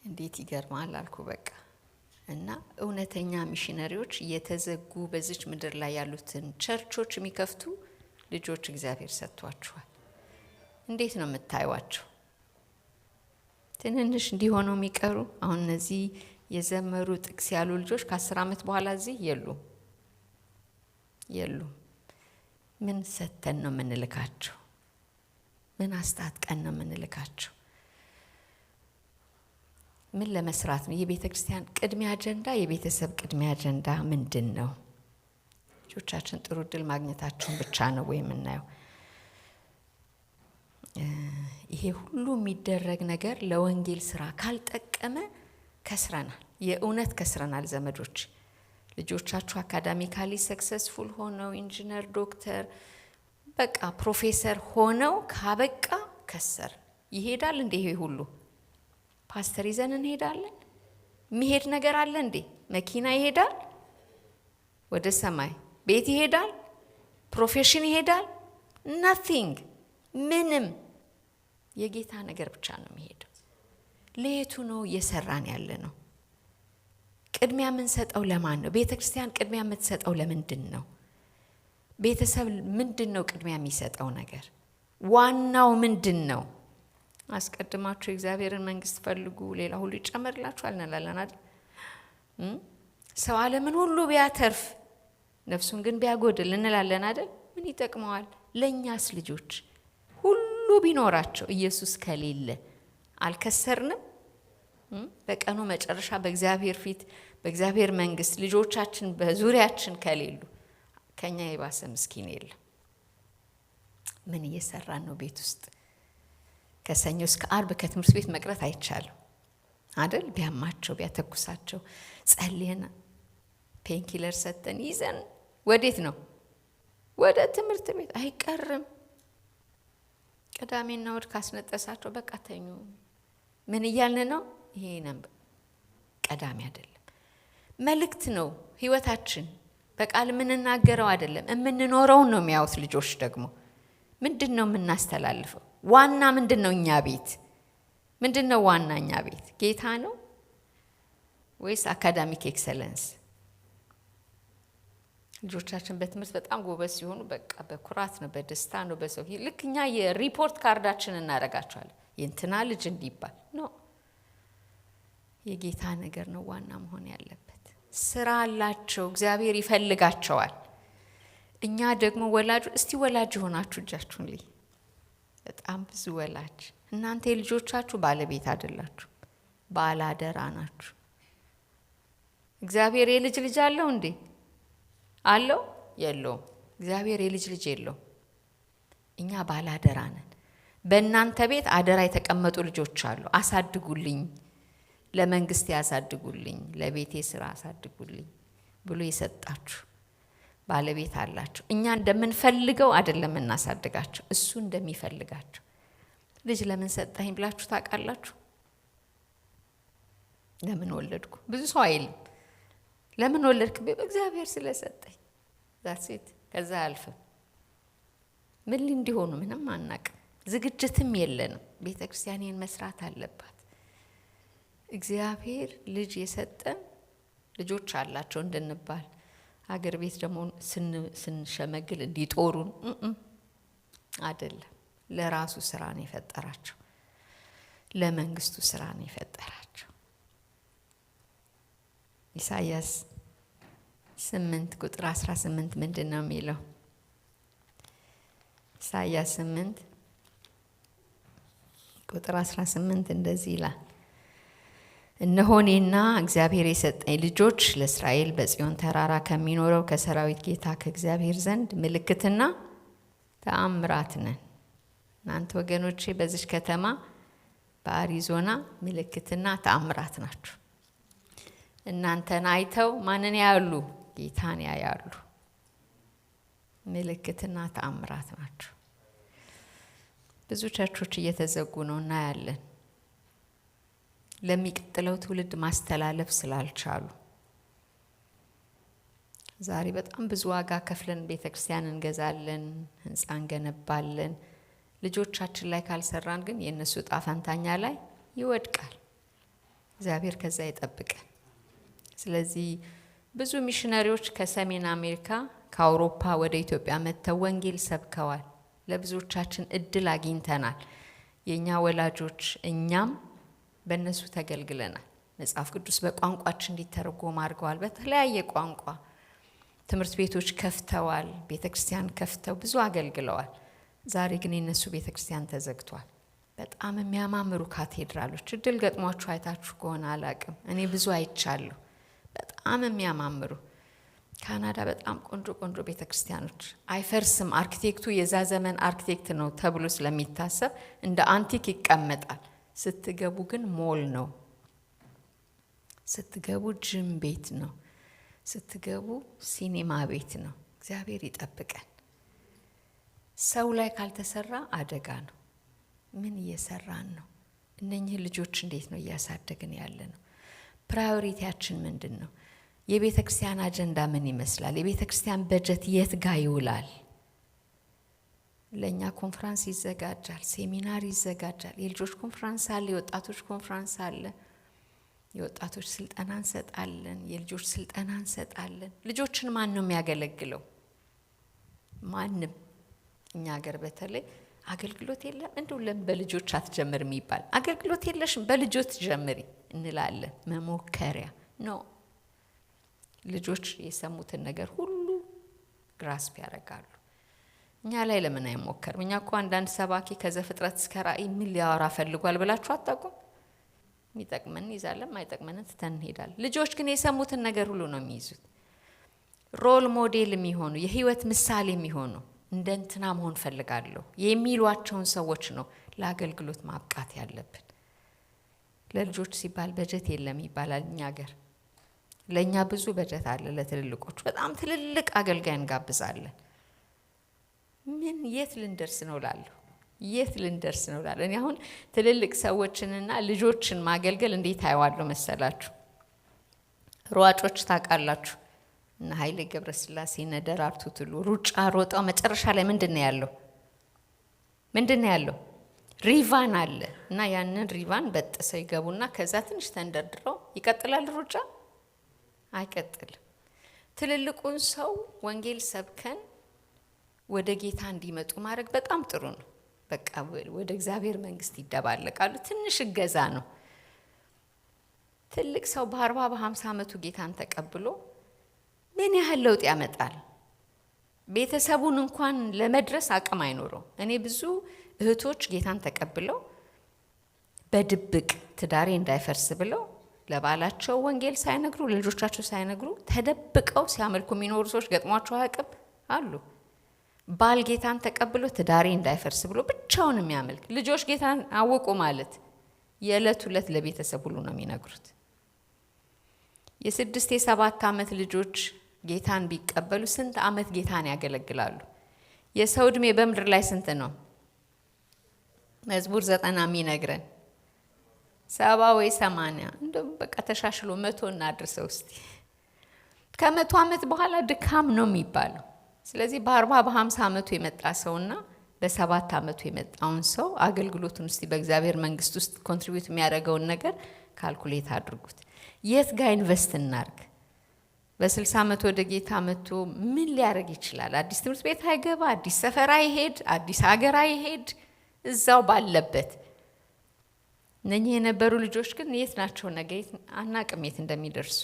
እንዴት ይገርማል አልኩ በቃ። እና እውነተኛ ሚሽነሪዎች የተዘጉ በዚች ምድር ላይ ያሉትን ቸርቾች የሚከፍቱ ልጆች እግዚአብሔር ሰጥቷቸዋል። እንዴት ነው የምታዩዋቸው? ትንንሽ እንዲሆነው የሚቀሩ አሁን እነዚህ የዘመሩ ጥቅስ ያሉ ልጆች ከ10 ዓመት በኋላ እዚህ የሉም። ምን ሰተን ነው የምንልካቸው? ምን አስታጥቀን ነው የምንልካቸው? ምን ለመስራት ነው? የቤተ ክርስቲያን ቅድሚያ አጀንዳ፣ የቤተሰብ ቅድሚያ አጀንዳ ምንድን ነው? ልጆቻችን ጥሩ እድል ማግኘታቸውን ብቻ ነው ወይ የምናየው? ይሄ ሁሉ የሚደረግ ነገር ለወንጌል ስራ ካልጠቀመ ከስረናል። የእውነት ከስረናል ዘመዶች። ልጆቻችሁ አካዳሚካሊ ሰክሰስፉል ሆነው ኢንጂነር፣ ዶክተር፣ በቃ ፕሮፌሰር ሆነው ካበቃ ከሰር ይሄዳል እንዴ? ይሄ ሁሉ ፓስተር ይዘን እንሄዳለን? የሚሄድ ነገር አለ እንዴ? መኪና ይሄዳል ወደ ሰማይ፣ ቤት ይሄዳል፣ ፕሮፌሽን ይሄዳል፣ ናቲንግ ምንም። የጌታ ነገር ብቻ ነው የሚሄደው። ለየቱ ነው እየሰራን ያለ ነው? ቅድሚያ የምንሰጠው ለማን ነው? ቤተ ክርስቲያን ቅድሚያ የምትሰጠው ለምንድን ነው? ቤተሰብ ምንድን ነው ቅድሚያ የሚሰጠው ነገር? ዋናው ምንድን ነው? አስቀድማችሁ የእግዚአብሔርን መንግስት ፈልጉ፣ ሌላ ሁሉ ይጨመርላችኋል እንላለን አይደል? ሰው ዓለምን ሁሉ ቢያተርፍ ነፍሱን ግን ቢያጎድል እንላለን አይደል? ምን ይጠቅመዋል? ለእኛስ ልጆች ሁሉ ቢኖራቸው ኢየሱስ ከሌለ አልከሰርንም? በቀኑ መጨረሻ በእግዚአብሔር ፊት በእግዚአብሔር መንግስት ልጆቻችን በዙሪያችን ከሌሉ ከኛ የባሰ ምስኪን የለም። ምን እየሰራን ነው ቤት ውስጥ? ከሰኞ እስከ አርብ ከትምህርት ቤት መቅረት አይቻልም አይደል? ቢያማቸው ቢያተኩሳቸው ጸልየን ፔንኪለር ሰጠን ይዘን ወዴት ነው? ወደ ትምህርት ቤት አይቀርም። ቅዳሜና እሑድ ካስነጠሳቸው በቃ ተኙ። ምን እያልን ነው? ይሄ ነበር ቀዳሚ አይደለም። መልእክት ነው ህይወታችን። በቃል የምንናገረው አይደለም፣ የምንኖረውን ነው የሚያዩት ልጆች። ደግሞ ምንድን ነው የምናስተላልፈው? ዋና ምንድን ነው? እኛ ቤት ምንድን ነው ዋና? እኛ ቤት ጌታ ነው ወይስ አካዳሚክ ኤክሰለንስ? ልጆቻችን በትምህርት በጣም ጎበዝ ሲሆኑ በቃ በኩራት ነው፣ በደስታ ነው፣ በሰው ልክ እኛ የሪፖርት ካርዳችን እናደርጋቸዋለን። የእንትና ልጅ እንዲባል ነው። የጌታ ነገር ነው ዋና መሆን ያለበት። ስራ አላቸው፣ እግዚአብሔር ይፈልጋቸዋል። እኛ ደግሞ ወላጅ፣ እስቲ ወላጅ ሆናችሁ እጃችሁን ልይ። በጣም ብዙ ወላጅ እናንተ የልጆቻችሁ ባለቤት አይደላችሁ፣ ባላደራ ናችሁ። እግዚአብሔር የልጅ ልጅ አለው እንዴ? አለው? የለውም። እግዚአብሔር የልጅ ልጅ የለውም። እኛ ባላደራ ነን። በእናንተ ቤት አደራ የተቀመጡ ልጆች አሉ። አሳድጉልኝ፣ ለመንግስት ያሳድጉልኝ፣ ለቤቴ ስራ አሳድጉልኝ ብሎ የሰጣችሁ ባለቤት አላቸው። እኛ እንደምንፈልገው አይደለም እናሳድጋቸው፣ እሱ እንደሚፈልጋቸው። ልጅ ለምን ሰጠኝ ብላችሁ ታውቃላችሁ? ለምን ወለድኩ? ብዙ ሰው አይልም። ለምን ወለድክ? በእግዚአብሔር ስለሰጠኝ። ዛሴት ከዛ አልፈም። ምን እንዲሆኑ ምንም አናቅም። ዝግጅትም የለንም። ቤተ ክርስቲያን ይህን መስራት አለባት። እግዚአብሔር ልጅ የሰጠን ልጆች አላቸው እንድንባል፣ አገር ቤት ደግሞ ስንሸመግል እንዲጦሩን አይደለም። ለራሱ ስራ ነው የፈጠራቸው፣ ለመንግስቱ ስራ ነው የፈጠራቸው። ኢሳይያስ 8 ቁጥር 18 ምንድን ነው የሚለው? ኢሳይያስ 8 ቁጥር 18 እንደዚህ ይላል፣ እነሆ እኔና እግዚአብሔር የሰጠኝ ልጆች ለእስራኤል በጽዮን ተራራ ከሚኖረው ከሰራዊት ጌታ ከእግዚአብሔር ዘንድ ምልክትና ተአምራት ነን። እናንተ ወገኖቼ በዚች ከተማ በአሪዞና ምልክትና ተአምራት ናችሁ። እናንተን አይተው ማንን ያያሉ? ጌታን ያያሉ። ምልክትና ተአምራት ናቸው። ብዙ ቸርቾች እየተዘጉ ነው እናያለን። ለሚቀጥለው ትውልድ ማስተላለፍ ስላልቻሉ ዛሬ በጣም ብዙ ዋጋ ከፍለን ቤተክርስቲያን እንገዛለን፣ ህንፃ እንገነባለን። ልጆቻችን ላይ ካልሰራን ግን የእነሱ ዕጣ ፈንታኛ ላይ ይወድቃል። እግዚአብሔር ከዛ ይጠብቀን። ስለዚህ ብዙ ሚሽነሪዎች ከሰሜን አሜሪካ ከአውሮፓ ወደ ኢትዮጵያ መጥተው ወንጌል ሰብከዋል። ለብዙዎቻችን እድል አግኝተናል። የኛ ወላጆች እኛም በእነሱ ተገልግለናል። መጽሐፍ ቅዱስ በቋንቋችን እንዲተረጎም አድርገዋል። በተለያየ ቋንቋ ትምህርት ቤቶች ከፍተዋል። ቤተክርስቲያን ከፍተው ብዙ አገልግለዋል። ዛሬ ግን የነሱ ቤተክርስቲያን ተዘግቷል። በጣም የሚያማምሩ ካቴድራሎች እድል ገጥሟችሁ አይታችሁ ከሆነ አላቅም፣ እኔ ብዙ አይቻለሁ። በጣም የሚያማምሩ ካናዳ በጣም ቆንጆ ቆንጆ ቤተክርስቲያኖች፣ አይፈርስም። አርኪቴክቱ የዛ ዘመን አርኪቴክት ነው ተብሎ ስለሚታሰብ እንደ አንቲክ ይቀመጣል። ስትገቡ ግን ሞል ነው። ስትገቡ ጅም ቤት ነው። ስትገቡ ሲኒማ ቤት ነው። እግዚአብሔር ይጠብቀን። ሰው ላይ ካልተሰራ አደጋ ነው። ምን እየሰራን ነው? እነኚህ ልጆች እንዴት ነው እያሳደግን ያለ ነው? ፕራዮሪቲያችን ምንድን ነው? የቤተ ክርስቲያን አጀንዳ ምን ይመስላል? የቤተ ክርስቲያን በጀት የት ጋር ይውላል? ለእኛ ኮንፍራንስ ይዘጋጃል፣ ሴሚናር ይዘጋጃል፣ የልጆች ኮንፍራንስ አለ፣ የወጣቶች ኮንፍራንስ አለ። የወጣቶች ስልጠና እንሰጣለን፣ የልጆች ስልጠና እንሰጣለን። ልጆችን ማን ነው የሚያገለግለው? ማንም። እኛ ሀገር በተለይ አገልግሎት የለም እንደው ለምን በልጆች አትጀምርም ይባል። አገልግሎት የለሽም በልጆች ጀምሪ እንላለን። መሞከሪያ ነው። ልጆች የሰሙትን ነገር ሁሉ ግራስፕ ያደርጋሉ። እኛ ላይ ለምን አይሞከርም? እኛ እኮ አንዳንድ ሰባኪ ከዘፍጥረት እስከ ራእይ ምን ሊያወራ ፈልጓል ብላችሁ አታውቁም? የሚጠቅመን ይዛለን፣ ማይጠቅመንን ትተን እንሄዳለን። ልጆች ግን የሰሙትን ነገር ሁሉ ነው የሚይዙት። ሮል ሞዴል የሚሆኑ የህይወት ምሳሌ የሚሆኑ እንደ እንትና መሆን ፈልጋለሁ የሚሏቸውን ሰዎች ነው ለአገልግሎት ማብቃት ያለብን። ለልጆች ሲባል በጀት የለም ይባላል እኛ ሀገር። ለእኛ ብዙ በጀት አለ። ለትልልቆቹ በጣም ትልልቅ አገልጋይ እንጋብዛለን። ምን የት ልንደርስ ነው ላለሁ የት ልንደርስ ነው ላለሁ። እኔ አሁን ትልልቅ ሰዎችንና ልጆችን ማገልገል እንዴት አየዋለሁ መሰላችሁ? ሯጮች ታውቃላችሁ፣ እና ኃይሌ ገብረስላሴ እነ ደራርቱ ቱሉ ሩጫ ሮጠው መጨረሻ ላይ ምንድነው ያለው? ምንድነው ያለው? ሪቫን አለ እና ያንን ሪቫን በጥሰው ይገቡና ከዛ ትንሽ ተንደርድረው ይቀጥላል ሩጫ? አይቀጥልም። ትልልቁን ሰው ወንጌል ሰብከን ወደ ጌታ እንዲመጡ ማድረግ በጣም ጥሩ ነው። በቃ ወደ እግዚአብሔር መንግስት ይደባለቃሉ። ትንሽ እገዛ ነው። ትልቅ ሰው በ40 በ50 ዓመቱ ጌታን ተቀብሎ ምን ያህል ለውጥ ያመጣል? ቤተሰቡን እንኳን ለመድረስ አቅም አይኖረው። እኔ ብዙ እህቶች ጌታን ተቀብለው በድብቅ ትዳሬ እንዳይፈርስ ብለው ለባላቸው ወንጌል ሳይነግሩ ለልጆቻቸው ሳይነግሩ ተደብቀው ሲያመልኩ የሚኖሩ ሰዎች ገጥሟቸው አያውቅም? አሉ። ባል ጌታን ተቀብሎ ትዳሬ እንዳይፈርስ ብሎ ብቻውን የሚያመልክ። ልጆች ጌታን አወቁ ማለት የዕለት ዕለት ለቤተሰብ ሁሉ ነው የሚነግሩት። የ6 የ7 ዓመት ልጆች ጌታን ቢቀበሉ ስንት ዓመት ጌታን ያገለግላሉ? የሰው ዕድሜ በምድር ላይ ስንት ነው? መዝሙር 90 የሚነግረን 70 ወይ 80 እንደውም በቃ ተሻሽሎ 100 እናድርሰው እስቲ። ከ100 ዓመት በኋላ ድካም ነው የሚባለው። ስለዚህ በ40 በ50 ዓመቱ የመጣ ሰውና በ7 ዓመቱ የመጣውን ሰው አገልግሎቱን እስቲ በእግዚአብሔር መንግስት ውስጥ ኮንትሪቢዩት የሚያደርገውን ነገር ካልኩሌት አድርጉት። የት ጋር ኢንቨስት እናርግ? በ60 ዓመት ወደ ጌታ መጥቶ ምን ሊያደርግ ይችላል? አዲስ ትምህርት ቤት አይገባ፣ አዲስ ሰፈር አይሄድ፣ አዲስ ሀገር አይሄድ፣ እዛው ባለበት። እነኚህ የነበሩ ልጆች ግን የት ናቸው? ነገ አናቅም የት እንደሚደርሱ።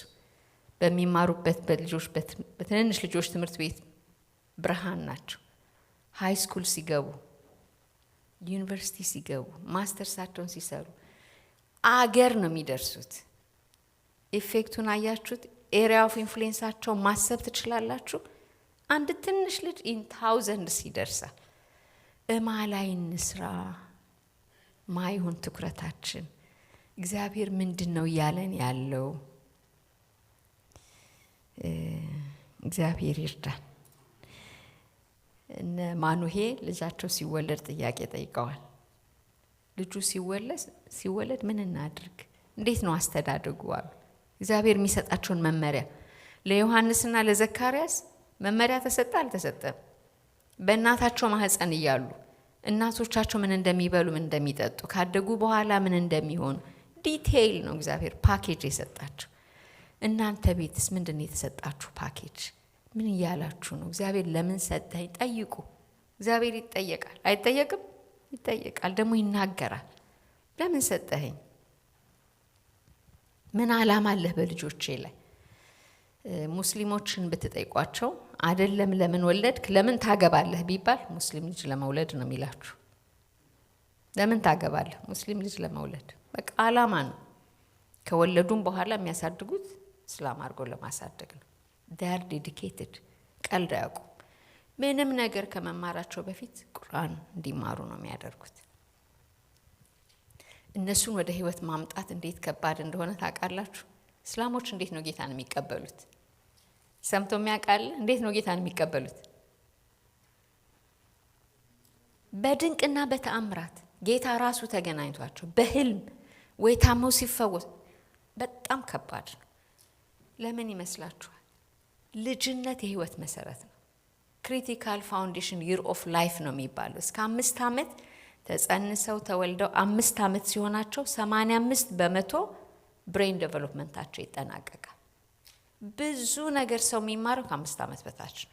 በሚማሩበት በትንንሽ ልጆች ትምህርት ቤት ብርሃን ናቸው። ሃይ ስኩል ሲገቡ ዩኒቨርሲቲ ሲገቡ ማስተርሳቸውን ሲሰሩ አገር ነው የሚደርሱት። ኢፌክቱን አያችሁት? ኤሪያ ኦፍ ኢንፍሉዌንሳቸው ማሰብ ትችላላችሁ። አንድ ትንሽ ልጅ ኢን ታውዘንድስ ይደርሳል። እማ ላይ እንስራ፣ ማይሆን ትኩረታችን እግዚአብሔር ምንድን ነው እያለን ያለው? እግዚአብሔር ይርዳን። እነ ማኑሄ ልጃቸው ሲወለድ ጥያቄ ጠይቀዋል። ልጁ ሲወለድ ምን እናድርግ፣ እንዴት ነው አስተዳደጉ አሉ። እግዚአብሔር የሚሰጣቸውን መመሪያ ለዮሐንስና ለዘካርያስ መመሪያ ተሰጠ አልተሰጠም? በእናታቸው ማህፀን እያሉ እናቶቻቸው ምን እንደሚበሉ ምን እንደሚጠጡ ካደጉ በኋላ ምን እንደሚሆኑ ዲቴይል ነው እግዚአብሔር ፓኬጅ የሰጣቸው። እናንተ ቤትስ ምንድን ነው የተሰጣችሁ ፓኬጅ? ምን እያላችሁ ነው? እግዚአብሔር ለምን ሰጠኝ ጠይቁ። እግዚአብሔር ይጠየቃል አይጠየቅም? ይጠየቃል፣ ደግሞ ይናገራል። ለምን ሰጠኸኝ? ምን ዓላማ አለህ በልጆቼ ላይ? ሙስሊሞችን ብትጠይቋቸው አይደለም ለምን ወለድክ ለምን ታገባለህ ቢባል ሙስሊም ልጅ ለመውለድ ነው የሚላችሁ። ለምን ታገባለህ? ሙስሊም ልጅ ለመውለድ። በቃ ዓላማ ነው። ከወለዱም በኋላ የሚያሳድጉት እስላም አድርጎ ለማሳደግ ነው። they are dedicated። ቀልድ አያውቁም። ምንም ነገር ከመማራቸው በፊት ቁርአን እንዲማሩ ነው የሚያደርጉት። እነሱን ወደ ህይወት ማምጣት እንዴት ከባድ እንደሆነ ታውቃላችሁ? እስላሞች እንዴት ነው ጌታን የሚቀበሉት? ሰምቶ የሚያውቃል? እንዴት ነው ጌታን የሚቀበሉት? በድንቅና በተአምራት ጌታ ራሱ ተገናኝቷቸው በህልም ወይ ታመው ሲፈወስ። በጣም ከባድ ነው። ለምን ይመስላችኋል? ልጅነት የህይወት መሰረት ነው። ክሪቲካል ፋውንዴሽን ይር ኦፍ ላይፍ ነው የሚባለው። እስከ 5 ዓመት ተጸንሰው ተወልደው 5 ዓመት ሲሆናቸው 85% ብሬን ዴቨሎፕመንታቸው ይጠናቀቃል። ብዙ ነገር ሰው የሚማረው ከ5 ዓመት በታች ነው።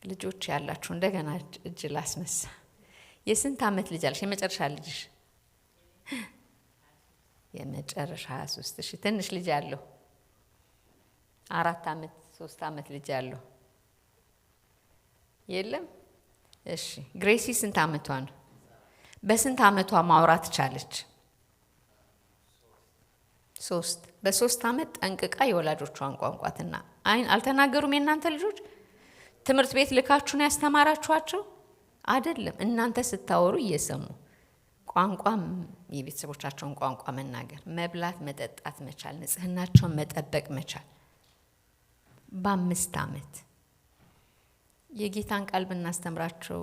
ልጆች ያላችሁ እንደገና እጅ ላስነሳ። የስንት ዓመት ልጅ አለሽ? የመጨረሻ ልጅሽ? የመጨረሻ 23። እሺ ትንሽ ልጅ ያለው 4 ዓመት 3 ዓመት ልጅ ያለው የለም? እሺ ግሬሲ ስንት ዓመቷ ነው? በስንት ዓመቷ ማውራት ቻለች? 3 በ3 ዓመት ጠንቅቃ የወላጆቿን ቋንቋትና አይን አልተናገሩም። የእናንተ ልጆች ትምህርት ቤት ልካችሁ ነው ያስተማራችኋቸው? አይደለም። እናንተ ስታወሩ እየሰሙ ቋንቋም የቤተሰቦቻቸውን ቋንቋ መናገር፣ መብላት መጠጣት መቻል፣ ንጽህናቸውን መጠበቅ መቻል። በ5 ዓመት የጌታን ቃል ብናስተምራቸው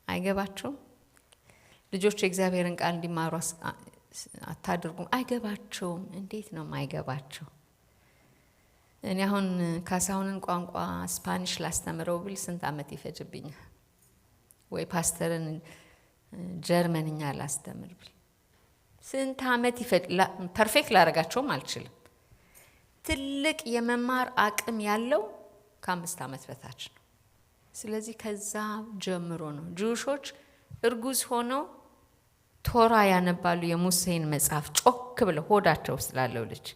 አይገባቸውም? ልጆች የእግዚአብሔርን ቃል እንዲማሩ አታድርጉም? አይገባቸውም። እንዴት ነው የማይገባቸው? እኔ አሁን ካሳሁንን ቋንቋ ስፓኒሽ ላስተምረው ብል ስንት ዓመት ይፈጅብኛል? ወይ ፓስተርን ጀርመንኛ ላስተምር ብል ስንት ዓመት ይፈጅ? ፐርፌክት ላደርጋቸውም አልችልም። ትልቅ የመማር አቅም ያለው ከ5 ዓመት በታች ነው። ስለዚህ ከዛ ጀምሮ ነው ጁሾች እርጉዝ ሆነው ቶራ ያነባሉ። የሙሴን መጽሐፍ ጮክ ብለው ሆዳቸው ውስጥ ላለው ልጅ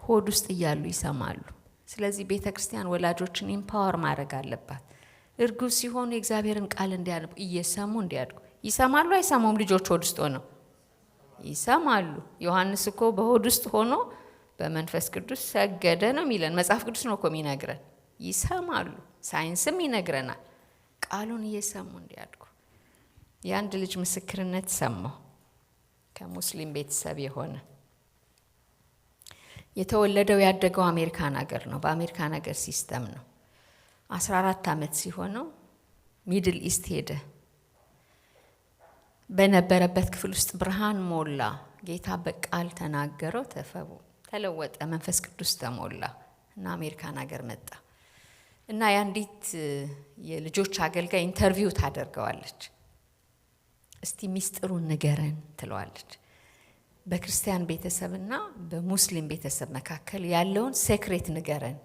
ሆድ ውስጥ እያሉ ይሰማሉ። ስለዚህ ቤተ ክርስቲያን ወላጆችን ኢምፓወር ማድረግ አለባት። እርጉዝ ሲሆኑ የእግዚአብሔርን ቃል እንዲያነቡ እየሰሙ እንዲያድጉ። ይሰማሉ አይሰሙም? ልጆች ሆድ ውስጥ ሆነው ይሰማሉ። ዮሐንስ እኮ በሆድ ውስጥ ሆኖ በመንፈስ ቅዱስ ሰገደ ነው የሚለን። መጽሐፍ ቅዱስ ነው እኮ የሚነግረን። ይሰማሉ። ሳይንስም ይነግረናል። ቃሉን እየሰሙ እንዲያድጉ። የአንድ ልጅ ምስክርነት ሰማሁ። ከሙስሊም ቤተሰብ የሆነ የተወለደው ያደገው አሜሪካን ሀገር ነው። በአሜሪካን ሀገር ሲስተም ነው። 14 ዓመት ሲሆነው ሚድል ኢስት ሄደ። በነበረበት ክፍል ውስጥ ብርሃን ሞላ። ጌታ በቃል ተናገረው፣ ተለወጠ፣ መንፈስ ቅዱስ ተሞላ እና አሜሪካን ሀገር መጣ እና የአንዲት የልጆች አገልጋይ ኢንተርቪው ታደርገዋለች። እስቲ ሚስጥሩን ንገረን ትለዋለች። በክርስቲያን ቤተሰብና በሙስሊም ቤተሰብ መካከል ያለውን ሴክሬት ንገረን።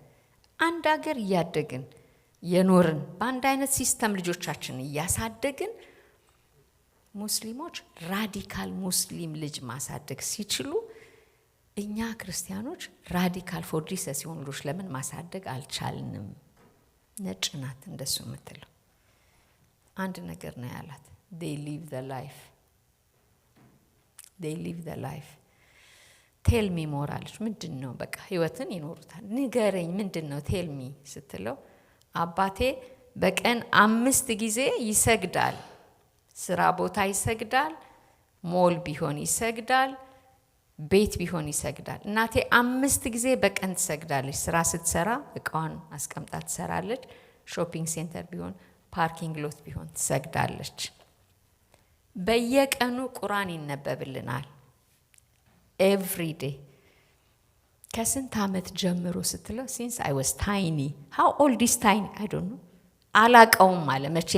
አንድ ሀገር እያደግን የኖርን በአንድ አይነት ሲስተም ልጆቻችን እያሳደግን ሙስሊሞች ራዲካል ሙስሊም ልጅ ማሳደግ ሲችሉ እኛ ክርስቲያኖች ራዲካል ፎር ጂሰስ የሆኑ ልጆች ለምን ማሳደግ አልቻልንም? ነጭ ናት እንደሱ የምትለው። አንድ ነገር ነው ያላት። they live the life ቴል ሚ ሞራለች። ምንድን ነው በቃ ህይወትን ይኖሩታል። ንገረኝ ምንድን ነው ቴል ሚ ስትለው አባቴ በቀን 5 ጊዜ ይሰግዳል። ስራ ቦታ ይሰግዳል፣ ሞል ቢሆን ይሰግዳል፣ ቤት ቢሆን ይሰግዳል። እናቴ 5 ጊዜ በቀን ትሰግዳለች። ስራ ስትሰራ እቃዋን አስቀምጣ ትሰራለች። ሾፒንግ ሴንተር ቢሆን ፓርኪንግ ሎት ቢሆን ትሰግዳለች። በየቀኑ ቁርአን ይነበብልናል። ኤቭሪ ዴይ ከስንት ዓመት ጀምሮ ስትለው ሲንስ አይ ዋዝ ታይኒ ሃው ኦልድ ኢዝ ታይኒ አይ ዶንት ኖ አላቀውም አለ መቼ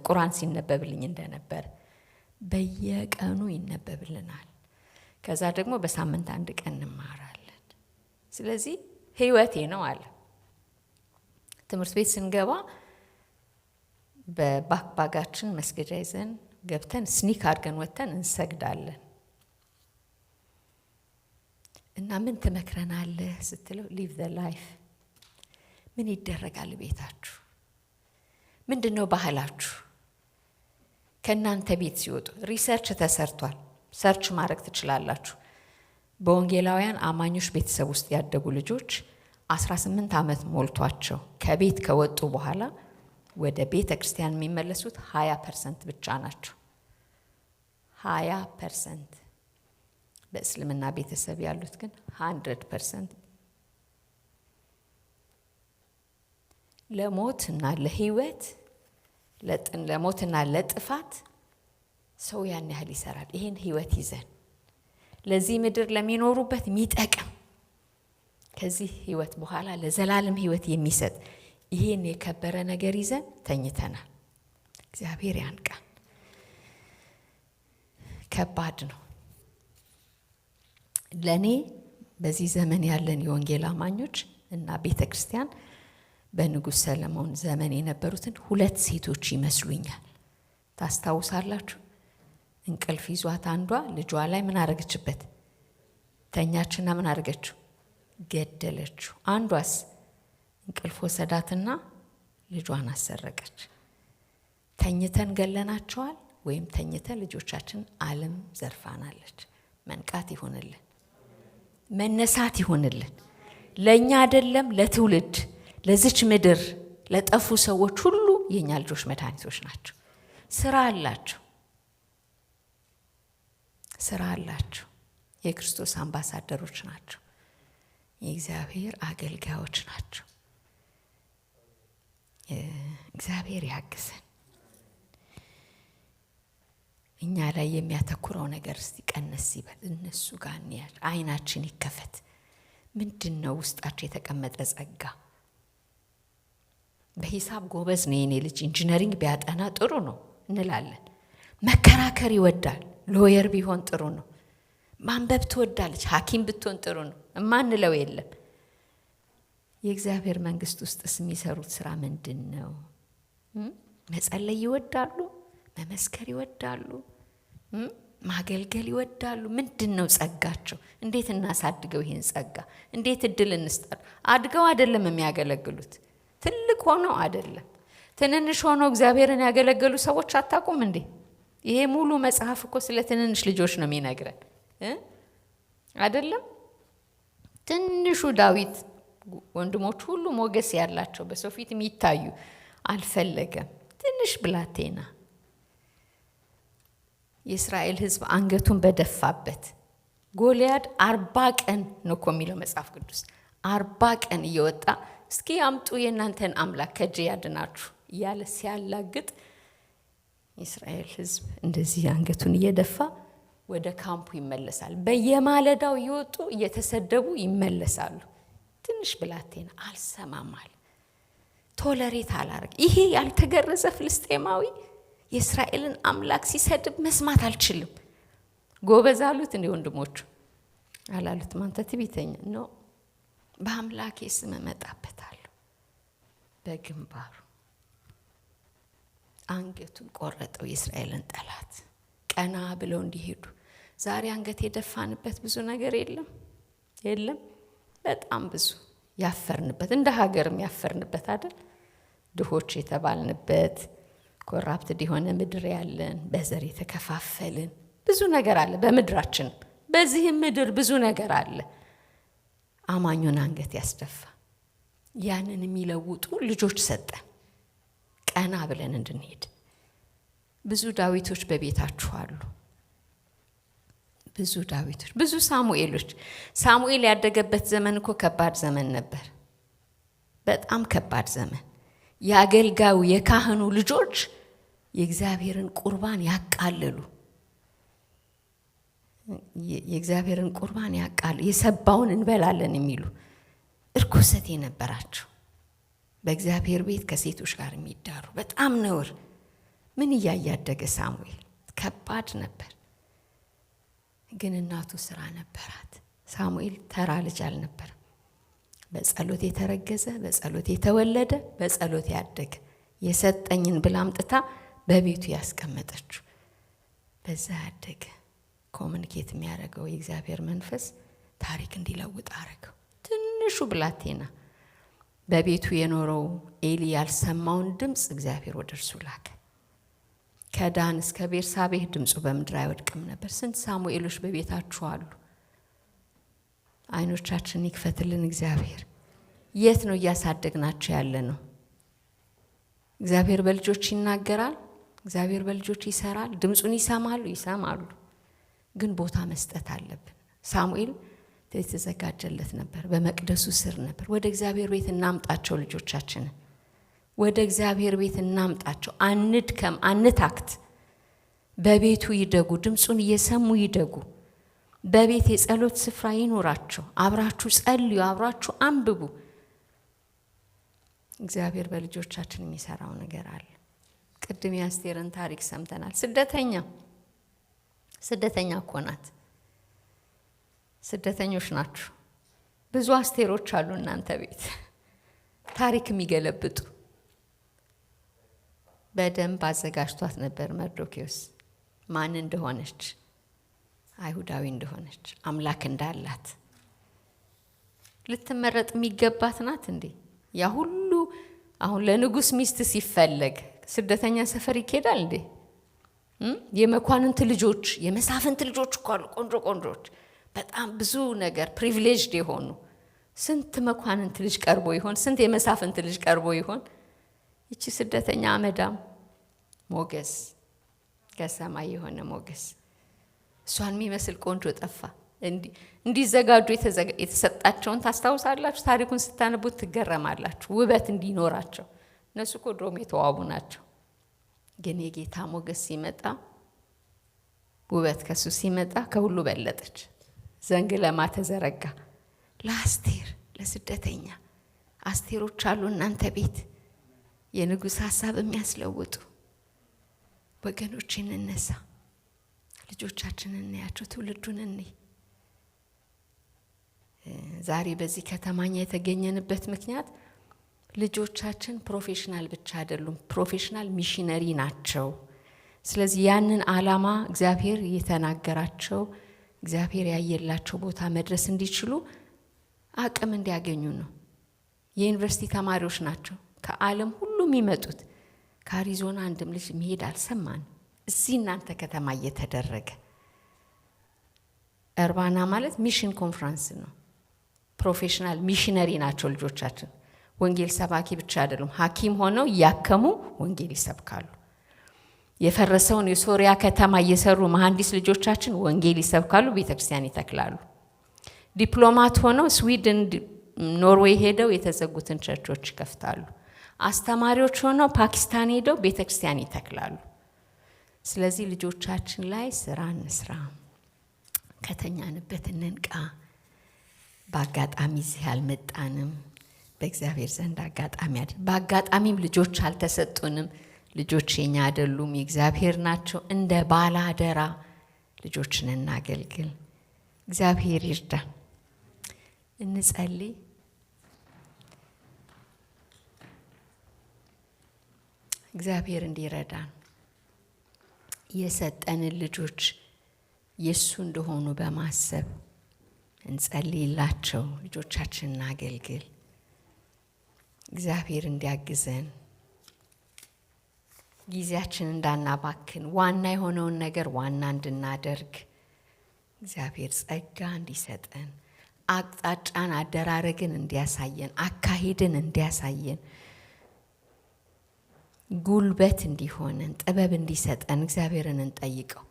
ቁርአን ሲነበብልኝ እንደነበር። በየቀኑ ይነበብልናል። ከዛ ደግሞ በሳምንት 1 ቀን እንማራለን። ስለዚህ ህይወቴ ነው አለ። ትምህርት ቤት ስንገባ በባክባጋችን መስገጃ ይዘን ገብተን ስኒክ አድርገን ወጥተን እንሰግዳለን። እና ምን ትመክረናለህ ስትለው ሊቭ ዘ ላይፍ። ምን ይደረጋል ቤታችሁ? ምንድነው ባህላችሁ? ከእናንተ ቤት ሲወጡ ሪሰርች ተሰርቷል። ሰርች ማድረግ ትችላላችሁ። በወንጌላውያን አማኞች ቤተሰብ ውስጥ ያደጉ ልጆች 18 ዓመት ሞልቷቸው ከቤት ከወጡ በኋላ ወደ ቤተ ክርስቲያን የሚመለሱት 20% ብቻ ናቸው። 20%። በእስልምና ቤተሰብ ያሉት ግን 100%። ለሞትና ለህይወት ለሞትና ለጥፋት ሰው ያን ያህል ይሰራል። ይሄን ህይወት ይዘን ለዚህ ምድር ለሚኖሩበት የሚጠቅም ከዚህ ህይወት በኋላ ለዘላለም ህይወት የሚሰጥ ይሄን የከበረ ነገር ይዘን ተኝተናል። እግዚአብሔር ያንቃን። ከባድ ነው። ለኔ በዚህ ዘመን ያለን የወንጌል አማኞች እና ቤተክርስቲያን በንጉሥ ሰለሞን ዘመን የነበሩትን 2 ሴቶች ይመስሉኛል። ታስታውሳላችሁ? እንቅልፍ ይዟት አንዷ ልጇ ላይ ምን አረገችበት? ተኛችና ምን አረገችው? ገደለችው። አንዷስ እንቅልፍ ወሰዳትና ልጇን አሰረቀች። ተኝተን ገለናቸዋል ወይም ተኝተን ልጆቻችን ዓለም ዘርፋናለች። መንቃት ይሆንልን፣ መነሳት ይሆንልን። ለኛ አይደለም ለትውልድ ለዚች ምድር ለጠፉ ሰዎች ሁሉ የኛ ልጆች መድኃኒቶች ናቸው። ስራ አላቸው። የክርስቶስ አምባሳደሮች ናቸው። የእግዚአብሔር አገልጋዮች ናቸው። እግዚአብሔር ያግዘን። እኛ ላይ የሚያተኩረው ነገር እስቲ ቀነስ ይበል። እነሱ ጋር እንያል። አይናችን ይከፈት። ምንድነው ውስጣቸው የተቀመጠ ጸጋ? በሂሳብ ጎበዝ ነው የኔ ልጅ ኢንጂነሪንግ ቢያጠና ጥሩ ነው እንላለን። መከራከር ይወዳል፣ ሎየር ቢሆን ጥሩ ነው። ማንበብ ትወዳለች፣ ሐኪም ብትሆን ጥሩ ነው። እማንለው የለም። የእግዚአብሔር መንግስት ውስጥስ የሚሰሩት ስራ ምንድነው? መጸለይ ይወዳሉ፣ መመስከር ይወዳሉ፣ ማገልገል ይወዳሉ። ምንድነው ጸጋቸው? እንዴት እናሳድገው ይሄን ጸጋ? እንዴት እድል እንስጣል? አድገው አይደለም የሚያገለግሉት፣ ትልቅ ሆነው አይደለም። ትንንሽ ሆነው እግዚአብሔርን ያገለገሉ ሰዎች አታውቁም እንዴ? ይሄ ሙሉ መጽሐፍ እኮ ስለ ትንንሽ ልጆች ነው የሚነግረን አይደለም? ትንሹ ዳዊት ወንድሞች ሁሉ ሞገስ ያላቸው በሰው ፊት የሚታዩ አልፈለገም። ትንሽ ብላቴና የእስራኤል ሕዝብ አንገቱን በደፋበት ጎልያድ 40 ቀን ነው እኮ የሚለው መጽሐፍ ቅዱስ። 40 ቀን እየወጣ እስኪ አምጡ የእናንተን አምላክ ከእጄ ያድናችሁ እያለ ሲያላግጥ የእስራኤል ሕዝብ እንደዚህ አንገቱን እየደፋ ወደ ካምፑ ይመለሳል። በየማለዳው እየወጡ እየተሰደቡ ይመለሳሉ። ትንሽ ብላቴና አልሰማማል፣ ቶለሬት አላረግ። ይሄ ያልተገረዘ ፍልስጤማዊ የእስራኤልን አምላክ ሲሰድብ መስማት አልችልም። ጎበዝ አሉት እንደ ወንድሞቹ አላሉት። ማንተ ትዕቢተኛ ነው። በአምላኬ ስም እመጣበታለሁ። በግንባሩ አንገቱን ቆረጠው የእስራኤልን ጠላት። ቀና ብለው እንዲሄዱ። ዛሬ አንገት የደፋንበት ብዙ ነገር የለም። በጣም ብዙ ያፈርንበት፣ እንደ ሀገርም ያፈርንበት አይደል? ድሆች የተባልንበት፣ ኮራፕትድ የሆነ ምድር ያለን፣ በዘር የተከፋፈልን ብዙ ነገር አለ በምድራችን። በዚህም ምድር ብዙ ነገር አለ አማኙን አንገት ያስደፋ። ያንን የሚለውጡ ልጆች ሰጠን ቀና ብለን እንድንሄድ። ብዙ ዳዊቶች በቤታችሁ አሉ። ብዙ ዳዊቶች፣ ብዙ ሳሙኤሎች። ሳሙኤል ያደገበት ዘመን እኮ ከባድ ዘመን ነበር። በጣም ከባድ ዘመን። የአገልጋዩ የካህኑ ልጆች የእግዚአብሔርን ቁርባን ያቃለሉ፣ የእግዚአብሔርን ቁርባን ያቃሉ፣ የሰባውን እንበላለን የሚሉ እርኩሰት የነበራቸው፣ በእግዚአብሔር ቤት ከሴቶች ጋር የሚዳሩ በጣም ነውር። ምን እያያደገ ሳሙኤል ከባድ ነበር። ግን እናቱ ስራ ነበራት። ሳሙኤል ተራ ልጅ አልነበረም። በጸሎት የተረገዘ፣ በጸሎት የተወለደ፣ በጸሎት ያደገ፣ የሰጠኝን ብላ አምጥታ በቤቱ ያስቀመጠችው፣ በዛ ያደገ። ኮሙኒኬት የሚያደርገው የእግዚአብሔር መንፈስ ታሪክ እንዲለውጥ አረገው። ትንሹ ብላቴና በቤቱ የኖረው ኤሊ ያልሰማውን ድምፅ እግዚአብሔር ወደ እርሱ ላከ። ከዳን እስከ ቤርሳቤህ ድምፁ በምድር አይወድቅም ነበር። ስንት ሳሙኤሎች በቤታችሁ አሉ? አይኖቻችንን ይክፈትልን እግዚአብሔር። የት ነው እያሳደግናቸው ያለ ነው? እግዚአብሔር በልጆች ይናገራል። እግዚአብሔር በልጆች ይሰራል። ድምፁን ይሰማሉ። ግን ቦታ መስጠት አለብን። ሳሙኤል የተዘጋጀለት ነበር። በመቅደሱ ስር ነበር። ወደ እግዚአብሔር ቤት እናምጣቸው ልጆቻችንን። ወደ እግዚአብሔር ቤት እናምጣቸው። አንድከም፣ አንታክት። በቤቱ ይደጉ። ድምፁን እየሰሙ ይደጉ። በቤት የጸሎት ስፍራ ይኖራቸው። አብራችሁ ጸልዩ፣ አብራችሁ አንብቡ። እግዚአብሔር በልጆቻችን የሚሰራው ነገር አለ። ቅድም የአስቴርን ታሪክ ሰምተናል። ስደተኛ እኮ ናት። ስደተኞች ናችሁ። ብዙ አስቴሮች አሉ እናንተ ቤት ታሪክ የሚገለብጡ። በደንብ አዘጋጅቷት ነበር መርዶክዮስ ማን እንደሆነች፣ አይሁዳዊ እንደሆነች፣ አምላክ እንዳላት። ልትመረጥ የሚገባት ናት እንዴ? ያ ሁሉ አሁን ለንጉስ ሚስት ሲፈለግ ስደተኛ ሰፈር ይኬዳል እንዴ? የመኳንንት ልጆች፣ የመሳፍንት ልጆች እኮ አሉ፣ ቆንጆች፣ በጣም ብዙ ነገር ፕሪቪሌጅድ የሆኑ። ስንት መኳንንት ልጅ ቀርቦ ይሆን? ስንት የመሳፍንት ልጅ ቀርቦ ይሆን? ይቺ ስደተኛ አመዳም ሞገስ፣ ከሰማይ የሆነ ሞገስ፣ እሷን የሚመስል ቆንጆ ጠፋ። እንዲዘጋጁ የተሰጣቸውን ታስታውሳላችሁ? ታሪኩን ስታነቡት ትገረማላችሁ። ውበት እንዲኖራቸው። እነሱ እኮ ድሮም የተዋቡ ናቸው። ግን የጌታ ሞገስ ሲመጣ፣ ውበት ከሱ ሲመጣ ከሁሉ በለጠች። ዘንግ ለማ ተዘረጋ። ለአስቴር፣ ለስደተኛ አስቴሮች አሉ እናንተ ቤት፣ የንጉሥ ሀሳብ የሚያስለውጡ ወገኖች። እንነሳ፣ ልጆቻችንን እናያቸው፣ ትውልዱን እንይ። ዛሬ በዚህ ከተማኛ የተገኘንበት ምክንያት ልጆቻችን ፕሮፌሽናል ብቻ አይደሉም፣ ፕሮፌሽናል ሚሽነሪ ናቸው። ስለዚህ ያንን ዓላማ እግዚአብሔር የተናገራቸው፣ እግዚአብሔር ያየላቸው ቦታ መድረስ እንዲችሉ አቅም እንዲያገኙ ነው። የዩኒቨርሲቲ ተማሪዎች ናቸው ከዓለም ሁሉ የሚመጡት። ከአሪዞና አንድም ልጅ መሄድ አልሰማን። እዚህ እናንተ ከተማ እየተደረገ እርባና ማለት ሚሽን ኮንፈረንስ ነው። ፕሮፌሽናል ሚሽነሪ ናቸው ልጆቻችን። ወንጌል ሰባኪ ብቻ አይደሉም፣ ሐኪም ሆነው እያከሙ ወንጌል ይሰብካሉ። የፈረሰውን የሶሪያ ከተማ እየሰሩ መሐንዲስ ልጆቻችን ወንጌል ይሰብካሉ፣ ቤተክርስቲያን ይተክላሉ። ዲፕሎማት ሆነው ስዊድን፣ ኖርዌይ ሄደው የተዘጉትን ቸርቾች ይከፍታሉ። አስተማሪዎች ሆነው ፓኪስታን ሄደው ቤተክርስቲያን ይተክላሉ። ስለዚህ ልጆቻችን ላይ ስራ እንስራ፣ ከተኛንበት እንንቃ። በአጋጣሚ እዚህ አልመጣንም፣ በእግዚአብሔር ዘንድ አጋጣሚ አይደል። በአጋጣሚም ልጆች አልተሰጡንም። ልጆች የኛ አይደሉም፣ የእግዚአብሔር ናቸው። እንደ ባላደራ ልጆችን እናገልግል። እግዚአብሔር ይርዳ። እንጸልይ። እግዚአብሔር እንዲረዳን የሰጠንን ልጆች የሱ እንደሆኑ በማሰብ እንጸልይላቸው። ልጆቻችንን እናገልግል። እግዚአብሔር እንዲያግዘን ጊዜያችን እንዳናባክን ዋና የሆነውን ነገር ዋና እንድናደርግ እግዚአብሔር ጸጋ እንዲሰጠን አቅጣጫን አደራረግን እንዲያሳየን አካሄድን እንዲያሳየን ጉልበት እንዲሆነን ጥበብ እንዲሰጠን እግዚአብሔርን እንጠይቀው።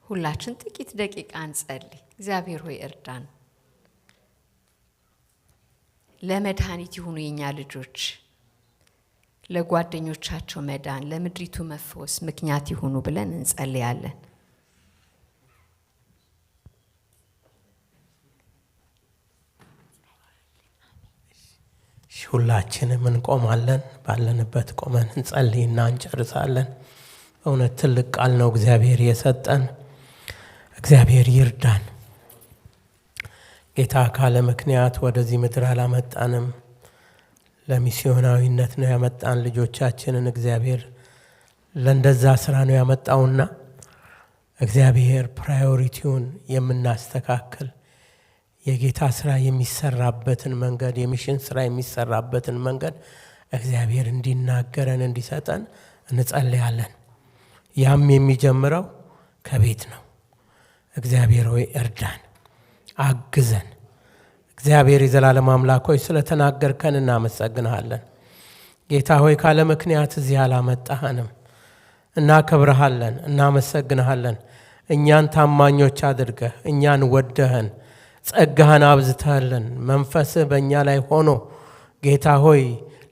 ሁላችን ጥቂት ደቂቃ እንጸልይ። እግዚአብሔር ሆይ እርዳን። ለመድኃኒት ይሁኑ የኛ ልጆች፣ ለጓደኞቻቸው መዳን፣ ለምድሪቱ መፈወስ ምክንያት ይሁኑ ብለን እንጸልያለን። ሁላችንም እንቆማለን። ባለንበት ቆመን እንጸልይና እንጨርሳለን። እውነት ትልቅ ቃል ነው እግዚአብሔር የሰጠን። እግዚአብሔር ይርዳን። ጌታ ካለ ምክንያት ወደዚህ ምድር አላመጣንም። ለሚስዮናዊነት ነው ያመጣን ልጆቻችንን። እግዚአብሔር ለእንደዛ ስራ ነው ያመጣውና እግዚአብሔር ፕራዮሪቲውን የምናስተካክል የጌታ ስራ የሚሰራበትን መንገድ የሚሽን ስራ የሚሰራበትን መንገድ እግዚአብሔር እንዲናገረን እንዲሰጠን እንጸልያለን። ያም የሚጀምረው ከቤት ነው። እግዚአብሔር ሆይ እርዳን፣ አግዘን። እግዚአብሔር የዘላለም አምላክ ሆይ ስለተናገርከን እናመሰግንሃለን። ጌታ ሆይ ካለ ምክንያት እዚህ አላመጣህንም። እናከብርሃለን፣ እናመሰግንሃለን። እኛን ታማኞች አድርገህ እኛን ወደህን ጸጋህን አብዝተህልን መንፈስህ በእኛ ላይ ሆኖ ጌታ ሆይ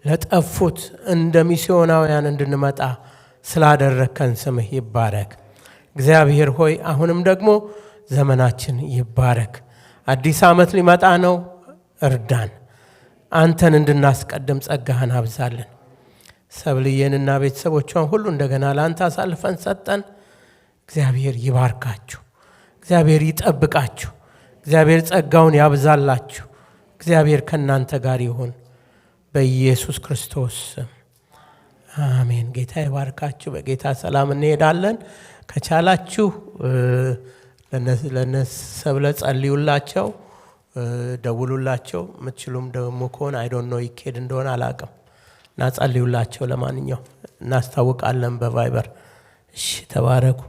ለጠፉት እንደ ሚስዮናውያን እንድንመጣ ስላደረከን ስምህ ይባረክ። እግዚአብሔር ሆይ አሁንም ደግሞ ዘመናችን ይባረክ። አዲስ ዓመት ሊመጣ ነው። እርዳን። አንተን እንድናስቀድም ጸጋህን አብዛልን። ሰብልዬንና ቤተሰቦቿን ሁሉ እንደገና ለአንተ አሳልፈን ሰጠን። እግዚአብሔር ይባርካችሁ። እግዚአብሔር ይጠብቃችሁ። እግዚአብሔር ጸጋውን ያብዛላችሁ። እግዚአብሔር ከእናንተ ጋር ይሁን በኢየሱስ ክርስቶስ ስም አሜን። ጌታ ይባርካችሁ። በጌታ ሰላም እንሄዳለን። ከቻላችሁ ለነሰብለ ጸልዩላቸው፣ ደውሉላቸው። ምትችሉም ደግሞ ከሆነ አይ ዶንት ኖ ይኬድ እንደሆነ አላቅም እና ጸልዩላቸው። ለማንኛውም እናስታውቃለን በቫይበር። እሺ ተባረኩ።